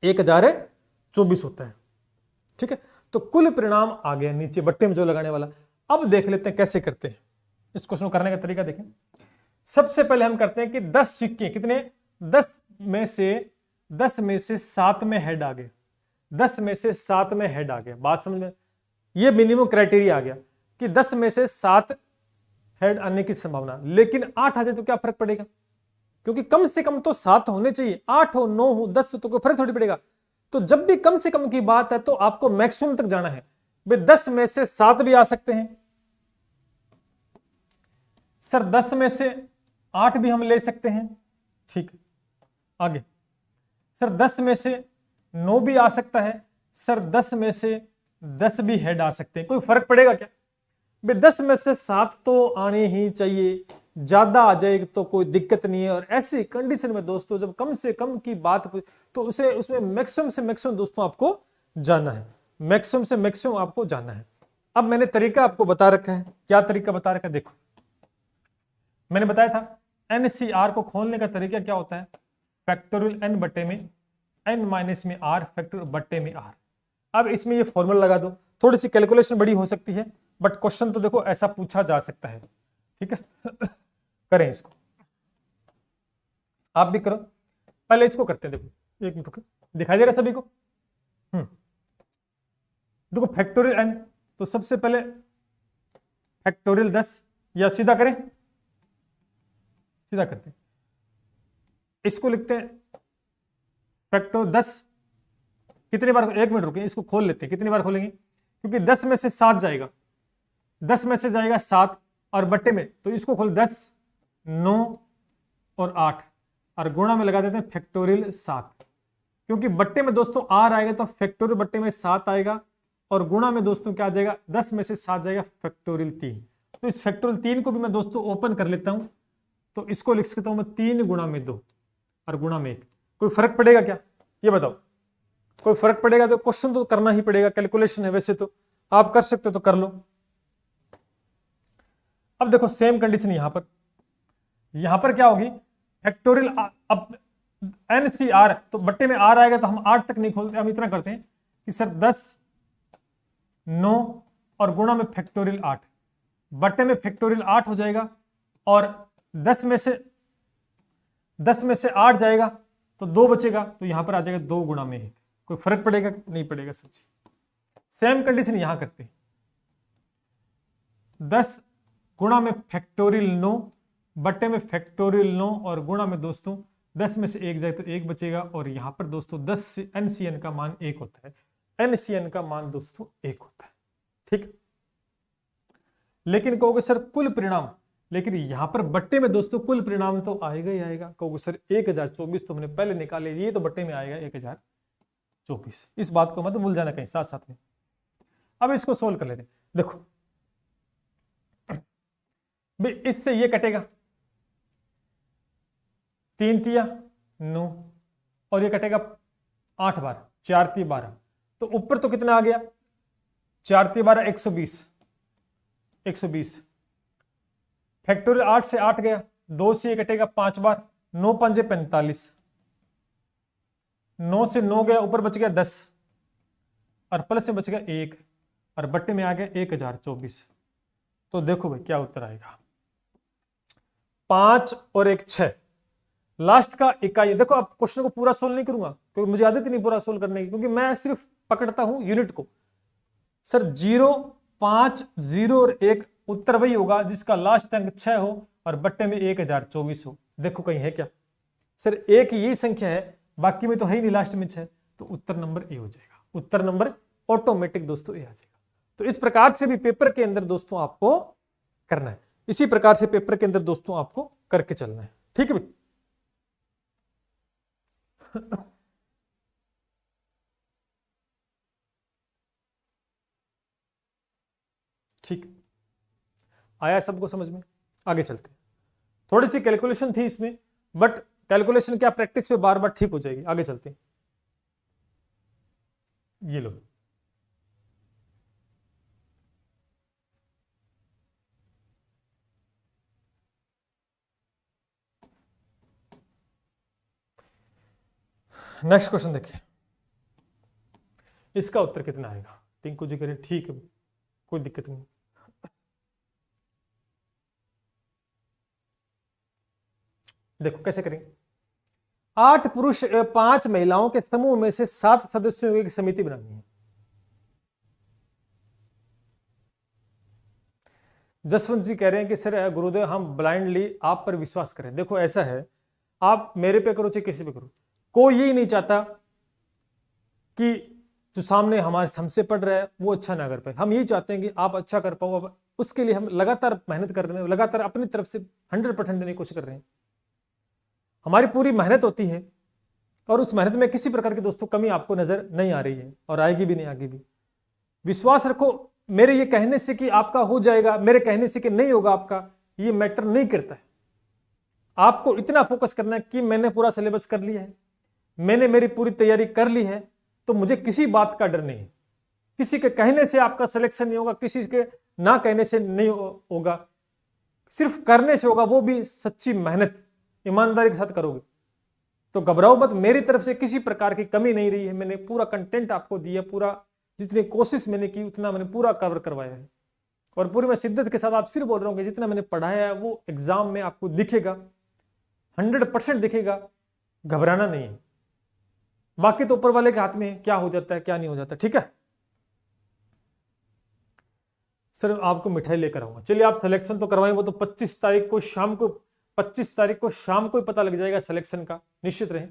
1024 होता है। ठीक है। तो कुल परिणाम आ गया नीचे बट्टे में जो लगाने वाला। अब देख लेते हैं कैसे करते हैं इस क्वेश्चन करने का तरीका। देखें, सबसे पहले हम करते हैं कि 10 सिक्के कितने? 10 में से 7 में हेड आ गए। 10 में से 7 में हेड आ गया। बात समझ में? ये मिनिमम क्राइटेरिया आ गया कि 10 में से 7 हेड आने की संभावना। लेकिन 8 आ जाए तो क्या फर्क पड़ेगा? क्योंकि कम से कम तो 7 होने चाहिए। 8 हो, 9 हो, 10 हो तो कोई फर्क थोड़ी पड़ेगा। तो जब भी कम से कम की बात है तो आपको मैक्सिमम तक जाना है। भाई 10 में से 7 भी आ सकते हैं सर, 10 में से 8 भी हम ले सकते हैं। ठीक है, आगे सर 10 में से 9 भी आ सकता है सर, 10 में से 10 भी हेड आ सकते हैं। कोई फर्क पड़ेगा क्या? भाई 10 में से 7 तो आने ही चाहिए, ज्यादा आ जाए तो कोई दिक्कत नहीं है। और ऐसी कंडीशन में दोस्तों जब कम से कम की बात तो उसे उसमें मैक्सिमम से मैक्सिमम दोस्तों आपको जाना है। मैक्सिमम से मैक्सिमम आपको जाना है। अब मैंने तरीका आपको बता रखा है। क्या तरीका बता रखा है? देखो, मैंने बताया था एनसीआर को खोलने का तरीका क्या होता है? फैक्टोरियल एन बट्टे में एन माइनस में आर फैक्टोरियल बट्टे में आर। अब इसमें ये फॉर्मूला लगा दो। थोड़ी सी कैलकुलेशन बड़ी हो सकती है, बट क्वेश्चन तो देखो ऐसा पूछा जा सकता है। ठीक है करें इसको, आप भी करो। पहले इसको करते हैं। देखो 1 मिनट रुको, दिखाई दे रहा है सभी को? देखो फैक्टोरियल एन, तो सबसे पहले फैक्टोरियल 10, या सीधा करें? सीधा करते हैं। इसको लिखते हैं फैक्टर 10। कितनी बार? 1 मिनट रुके, इसको खोल लेते हैं। कितनी बार खोलेंगे? क्योंकि 10 में से 7 जाएगा, 10 में से जाएगा 7 और बट्टे में, तो इसको खोल 10, 9 और 8 और गुणा में लगा देते हैं फैक्टोरियल 7। क्योंकि बट्टे में दोस्तों आर आएगा तो फैक्टोरियल बट्टे में 7 आएगा और गुणा में दोस्तों क्या आ जाएगा? 10 में से 7 जाएगा फैक्टोरियल 3। तो इस फैक्टोरियल 3 को भी मैं दोस्तों ओपन कर लेता हूं, तो इसको लिख सकता हूं मैं 3 गुणा में 2 और गुणा में 1। कोई फर्क पड़ेगा क्या? ये बताओ, कोई फर्क पड़ेगा? तो क्वेश्चन तो करना ही पड़ेगा, कैलकुलेशन है। वैसे तो आप कर सकते हो तो कर लो। अब देखो सेम कंडीशन यहां पर क्या होगी? फैक्टोरियल अब एनसीआर, तो बट्टे में आर आएगा तो हम 8 तक नहीं खोलते, हम इतना करते हैं कि सर 10, 9 और गुणा में फैक्टोरियल 8। बट्टे में फैक्टोरियल 8 हो जाएगा और 10 में से 8 जाएगा तो 2 बचेगा, तो यहां पर आ जाएगा 2 गुणा में 1। कोई फर्क पड़ेगा? नहीं पड़ेगा सर जी। सेम कंडीशन यहां करते हैं। 10 गुणा में फैक्टोरियल 9, बट्टे में फैक्टोरियल 9 और गुणा में दोस्तों 10 में से 1 जाए तो 1 बचेगा। और यहां पर दोस्तों 10 से एनसीएन का मान 1 होता है। एनसीएन का मान दोस्तों 1 होता है। ठीक, लेकिन कहोगे सर कुल परिणाम, लेकिन यहां पर बट्टे में दोस्तों कुल परिणाम तो आएगा ही आएगा। कहोगे सर 1024 तो हमने पहले निकाले, ये तो बट्टे में आएगा 1024। इस बात को मत भूल जाना कहीं साथ साथ में। अब इसको सोल्व कर लेते हैं। देखो भाई इससे ये कटेगा 3 तिया 9 और ये कटेगा 8 बार, 4 तिया 12। तो ऊपर तो कितना आ गया? 4 तिया 12 120। फैक्टोरियल 8 से 8 गया, 2 से ये कटेगा 5 बार, 9 पंजे 45 9 से 9 गया, ऊपर बच गया 10 और प्लस में बच गया 1 और बट्टे में आ गया 1024। तो देखो भाई क्या उत्तर आएगा, 5 और 1 6, लास्ट का इकाई। देखो अब क्वेश्चन को पूरा सोल्व नहीं करूंगा क्योंकि मुझे आदत ही नहीं पूरा सोल्व करने की, क्योंकि मैं सिर्फ पकड़ता हूं यूनिट को। सर 0 5 0 और 1 उत्तर वही होगा जिसका लास्ट अंक 6 हो और बट्टे में 1024 हो। देखो कहीं है क्या? सर एक यही संख्या है, बाकी में तो है ही नहीं लास्ट में 6, तो उत्तर नंबर ए हो जाएगा। उत्तर नंबर ऑटोमेटिक दोस्तों ए आ जाएगा। तो इस प्रकार से भी पेपर के अंदर दोस्तों आपको करना है, इसी प्रकार से पेपर के अंदर दोस्तों आपको करके चलना है। ठीक है भाई? ठीक, आया सबको समझ में? आगे चलते हैं। थोड़ी सी कैलकुलेशन थी इसमें, बट कैलकुलेशन क्या प्रैक्टिस पे बार बार ठीक हो जाएगी। आगे चलते हैं। ये लो, नेक्स्ट क्वेश्चन देखिए, इसका उत्तर कितना आएगा? टिंकू जी करें ठीक है, कोई दिक्कत नहीं। देखो कैसे करेंगे। 8 पुरुष 5 महिलाओं के समूह में से 7 सदस्यों की एक समिति बनानी है। जसवंत जी कह रहे हैं कि सर गुरुदेव हम ब्लाइंडली आप पर विश्वास करें। देखो ऐसा है, आप मेरे पे करो चाहे किसी पे करो, कोई यही नहीं चाहता कि जो सामने हमारे हमसे पढ़ रहा है वो अच्छा ना कर पाए। हम यही चाहते हैं कि आप अच्छा कर पाओ। अब उसके लिए हम लगातार मेहनत कर रहे हैं, लगातार अपनी तरफ से 100% देने की कोशिश कर रहे हैं। हमारी पूरी मेहनत होती है और उस मेहनत में किसी प्रकार की दोस्तों कमी आपको नजर नहीं आ रही है और आएगी भी नहीं, आगे भी। विश्वास रखो, मेरे ये कहने से कि आपका हो जाएगा, मेरे कहने से कि नहीं होगा आपका, ये मैटर नहीं करता है। आपको इतना फोकस करना है कि मैंने पूरा सिलेबस कर लिया है, मैंने मेरी पूरी तैयारी कर ली है, तो मुझे किसी बात का डर नहीं है। किसी के कहने से आपका सिलेक्शन नहीं होगा, किसी के ना कहने से नहीं होगा, सिर्फ करने से होगा, वो भी सच्ची मेहनत ईमानदारी के साथ करोगे। तो घबराओ मत, मेरी तरफ से किसी प्रकार की कमी नहीं रही है। मैंने पूरा कंटेंट आपको दिया, पूरा जितनी कोशिश मैंने की उतना मैंने पूरा कवर करवाया है और पूरी मैं शिद्दत के साथ आज फिर बोल रहा हूँ कि जितना मैंने पढ़ाया है वो एग्जाम में आपको दिखेगा, 100% दिखेगा। घबराना नहीं है, बाकी तो ऊपर वाले के हाथ में है, क्या हो जाता है क्या नहीं हो जाता। ठीक है सर, आपको मिठाई लेकर आऊंगा। चलिए आप सिलेक्शन तो करवाएं, वो तो 25 तारीख को शाम को, 25 तारीख को शाम को ही पता लग जाएगा सिलेक्शन का, निश्चित रहे।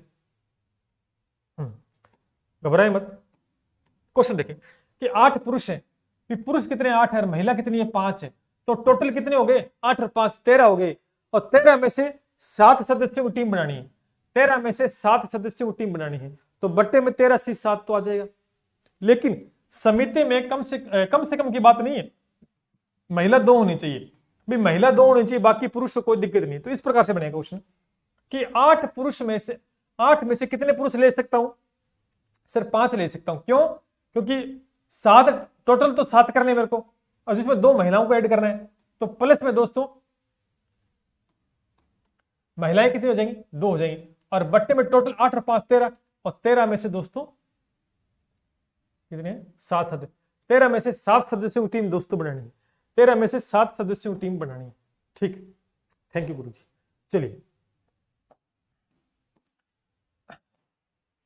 घबराए मत। क्वेश्चन देखें कि 8 पुरुष हैं, पुरुष कितने 8 है और महिला कितनी है 5 है, तो टोटल कितने हो गए? 8 और 5 13 हो गए और 13 में से 7 सदस्यों की टीम बनानी है। 13 में से 7 सदस्यों की टीम बनानी है, तो बट्टे में 13 से 7 तो आ जाएगा। लेकिन समिति में कम से कम की बात नहीं है, महिला 2 होनी चाहिए भाई, महिला 2 होनी चाहिए, बाकी पुरुष को कोई दिक्कत नहीं। तो इस प्रकार से बनेगा क्वेश्चन कि 8 पुरुष में से 8 में से कितने पुरुष ले सकता हूं? सर 5 ले सकता हूं। क्यों? क्योंकि 7 टोटल तो 7 करने मेरे को, और जिसमें 2 महिलाओं को ऐड करना है, तो प्लस में दोस्तों महिलाएं कितनी हो जाएंगी? 2 हो जाएंगी और बट्टे में टोटल 8 और 5 13, और 13 में से दोस्तों कितने? 7 सदस्य। 13 में से 7 सदस्यों की टीम दोस्तों बनानी है, 13 में से 7 सदस्यों की टीम बनानी है। ठीक, थैंक यू गुरुजी। चलिए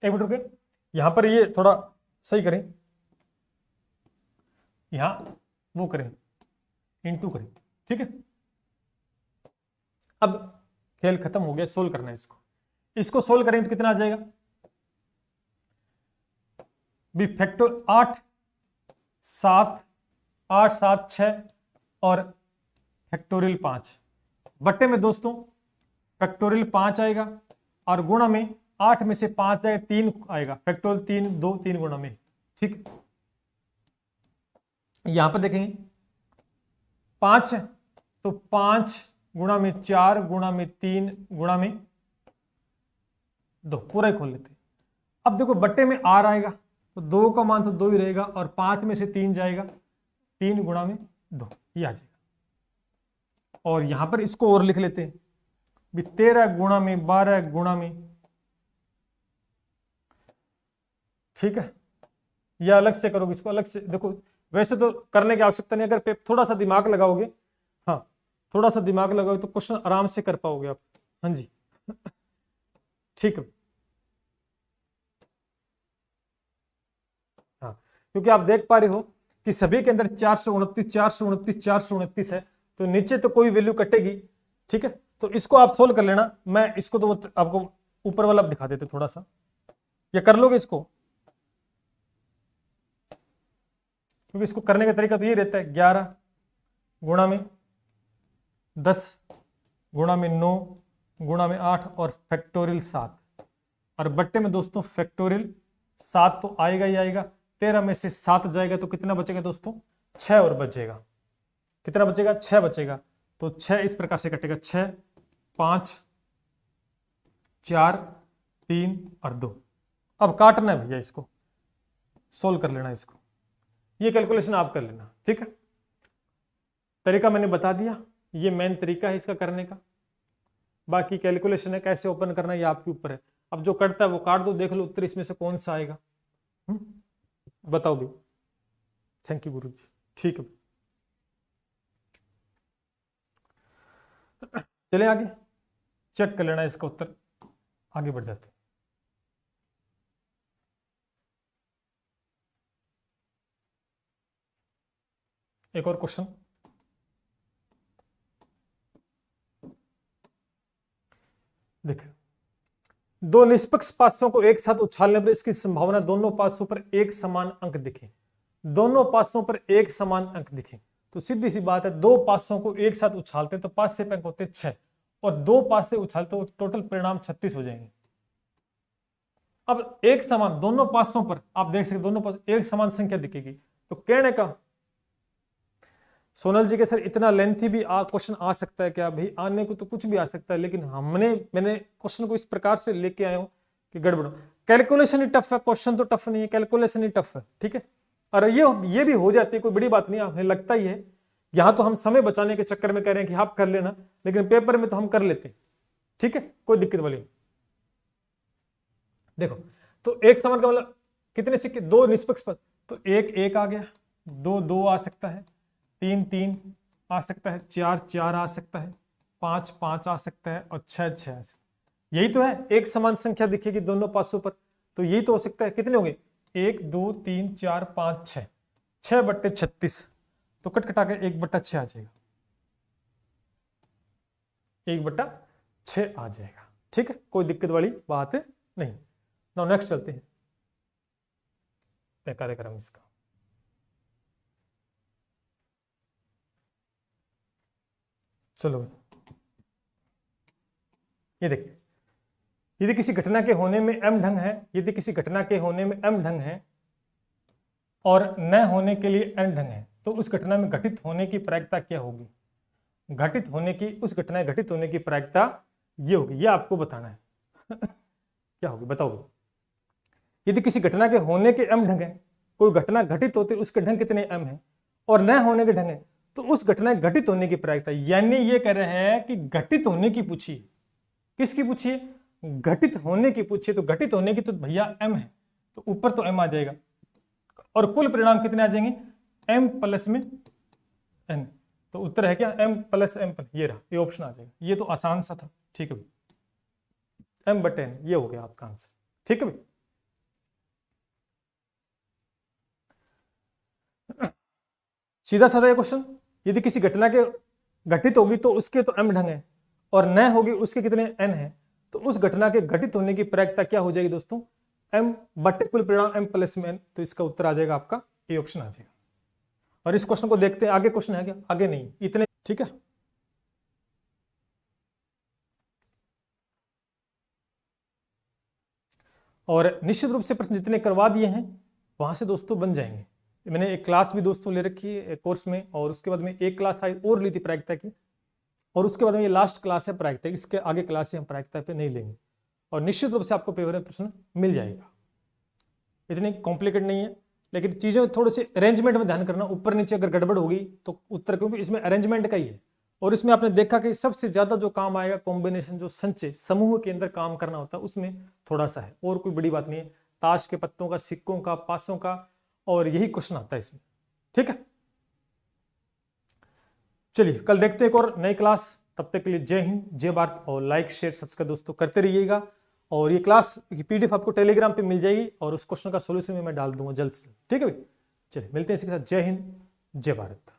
एक मिनट रुके, यहां पर ये थोड़ा सही करें, यहां वो करें, इनटू करें। ठीक है, अब खेल खत्म हो गया, सोल्व करना है इसको। इसको सोल्व करें तो कितना आ जाएगा? बी फैक्टर 8 7 8 7 6 और फैक्टोरियल 5, बट्टे में दोस्तों फैक्टोरियल 5 आएगा और गुणा में 8 में से 5 जाएगा 3 आएगा, फैक्टोरियल 3 2 3 गुणा में। ठीक, यहां पर देखेंगे 5 है तो 5 गुणा में 4 गुणा में 3 गुणा में 2, पूरा ही खोल लेते हैं। अब देखो बट्टे में आर आएगा तो 2 का मान तो 2 ही रहेगा और 5 में से 3 जाएगा, 3 गुणा में 2 ये आ जाएगा। और यहां पर इसको और लिख लेते हैं, 13 गुणा में 12 गुणा में ठीक है, या अलग से करोगे इसको, अलग से देखो, वैसे तो करने की आवश्यकता नहीं, अगर थोड़ा सा दिमाग लगाओगे, हाँ थोड़ा सा दिमाग लगाओगे तो क्वेश्चन आराम से कर पाओगे आप। हाँ जी ठीक है, हाँ क्योंकि आप देख पा रहे हो कि सभी के अंदर 429 429 429 है, तो नीचे तो कोई वैल्यू कटेगी। ठीक है, तो इसको आप सोल्व कर लेना, मैं इसको तो आपको ऊपर वाला दिखा देते थोड़ा सा, या कर लोगे इसको, क्योंकि इसको करने का तरीका तो ये रहता है, 11 गुणा में 10 गुणा में 9 गुणा में 8 और फैक्टोरियल 7, और बट्टे में दोस्तों फैक्टोरियल 7 तो आएगा ही आएगा, 13 में से 7 जाएगा तो कितना बचेगा दोस्तों, 6 और बचेगा, कितना बचेगा, 6 बचेगा। तो 6 इस प्रकार से कटेगा, 6 5 4 3 और 2। अब काटना है भैया, इसको सोल्व कर लेना, इसको ये कैलकुलेशन आप कर लेना। ठीक है, तरीका मैंने बता दिया, ये मेन तरीका है इसका करने का, बाकी कैलकुलेशन है कैसे ओपन करना है ये आपके ऊपर है। अब जो कटता है वो काट दो, देख लो उत्तर इसमें से कौन सा आएगा। बताओ भी, थैंक यू गुरु जी। ठीक है, चले आगे, चेक कर लेना इसका उत्तर, आगे बढ़ जाते हैं। एक और क्वेश्चन, देखिए, दो निष्पक्ष पासों को एक साथ उछालने पर इसकी संभावना दोनों पासों पर एक समान अंक दिखे, दोनों पासों पर एक समान अंक दिखे, तो सीधी सी बात है, दो पासों को एक साथ उछालते तो पास से अंक होते 6 और दो पास से उछालते तो टोटल परिणाम 36 हो जाएंगे। अब एक समान दोनों पासों पर आप देख सकते, दोनों पास एक समान संख्या दिखेगी, तो कहने का सोनल जी के सर इतना लेंथी भी क्वेश्चन आ सकता है क्या? भाई आने को तो कुछ भी आ सकता है, लेकिन मैंने क्वेश्चन को इस प्रकार से लेके आया हूं कि गड़बड़, कैलकुलेशन ही टफ है, क्वेश्चन तो टफ नहीं है, कैलकुलेशन ही टफ है। ठीक है, और ये भी हो जाती है, कोई बड़ी बात नहीं, हमें लगता ही है, यहां तो हम समय बचाने के चक्कर में कह रहे हैं कि आप कर लेना, लेकिन पेपर में तो हम कर लेते। ठीक है, कोई दिक्कत वाली नहीं। देखो, तो एक समान का मतलब कितने सिक्के, दो निष्पक्ष पद, तो एक एक आ गया, दो दो आ सकता है, तीन तीन आ सकता है, चार चार आ सकता है, पांच पांच आ सकता है और छह छह आ सकता है। यही तो है, एक समान संख्या दिखेगी दोनों पासों पर, तो यही तो हो सकता है। कितने होंगे, 1 2 3 4 5 6, 6 बट्टे 36, तो कट कटा के 1/6 आ जाएगा, 1/6 आ जाएगा। ठीक है, कोई दिक्कत वाली बात नहीं। नाउ नेक्स्ट चलते हैं कार्यक्रम इसका। चलो, ये देखिए, यदि किसी घटना के होने में m ढंग है, यदि किसी घटना के होने में m ढंग है और न होने के लिए n ढंग है, तो उस घटना में घटित होने की प्रायिकता क्या होगी? घटित होने की, उस घटना घटित होने की प्रायिकता ये होगी, ये आपको बताना है क्या होगी, बताओगे। यदि किसी घटना के होने के m ढंग है, कोई घटना घटित होते उसके ढंग कितने m है, और न होने के ढंग है, तो उस घटना घटित होने की प्रायिकता, यानी ये कह रहे हैं कि घटित होने की पूछिए, किसकी पूछिए, घटित होने की पूछिए, तो घटित होने की तो भैया m है, तो ऊपर तो m आ जाएगा, और कुल परिणाम कितने आ जाएंगे, m प्लस में n, तो उत्तर है क्या, m प्लस m, ये रहा, ये ऑप्शन आ जाएगा। ये तो आसान सा था। ठीक है भाई, m/n, ये हो गया आपका आंसर। ठीक है भाई, सीधा साधा ये क्वेश्चन, यदि किसी घटना के घटित होगी तो उसके तो m ढंग है, और न होगी उसके कितने n है, तो उस घटना के घटित होने की प्रायिकता क्या हो जाएगी दोस्तों, m बटे कुल परिणाम m प्लस में n, तो इसका उत्तर आ जाएगा आपका ए ऑप्शन आ जाएगा। और इस क्वेश्चन को देखते हैं, आगे क्वेश्चन है क्या, आगे नहीं, इतने। ठीक है, और निश्चित रूप से प्रश्न जितने करवा दिए हैं वहां से दोस्तों बन जाएंगे। मैंने एक क्लास भी दोस्तों ले रखी है कोर्स में, और उसके बाद में एक क्लास और ली थी प्रायिकता की, और उसके बाद में ये लास्ट क्लास है प्रायिकता, इसके आगे क्लास हम प्रायिकता पे नहीं लेंगे, और निश्चित रूप से आपको पेपर में प्रश्न मिल जाएगा। इतनी कॉम्प्लिकेट नहीं है, लेकिन चीजें थोड़े से अरेंजमेंट में ध्यान करना, ऊपर नीचे अगर गड़बड़ होगी तो उत्तर, क्योंकि इसमें अरेंजमेंट का ही है, और इसमें आपने देखा कि सबसे ज्यादा जो काम आएगा कॉम्बिनेशन, जो संचय समूह के अंदर काम करना होता है, उसमें थोड़ा सा है, और कोई बड़ी बात नहीं है। ताश के पत्तों का, सिक्कों का, पासों का, और यही क्वेश्चन आता है इसमें। ठीक है, चलिए कल देखते हैं एक और नई क्लास। तब तक के लिए जय हिंद, जय भारत, और लाइक शेयर सब्सक्राइब दोस्तों करते रहिएगा। और ये क्लास की पीडीएफ आपको टेलीग्राम पे मिल जाएगी, और उस क्वेश्चन का सोल्यूशन मैं डाल दूंगा जल्द से। ठीक है भाई, चलिए मिलते हैं इसी के साथ। जय हिंद, जय भारत।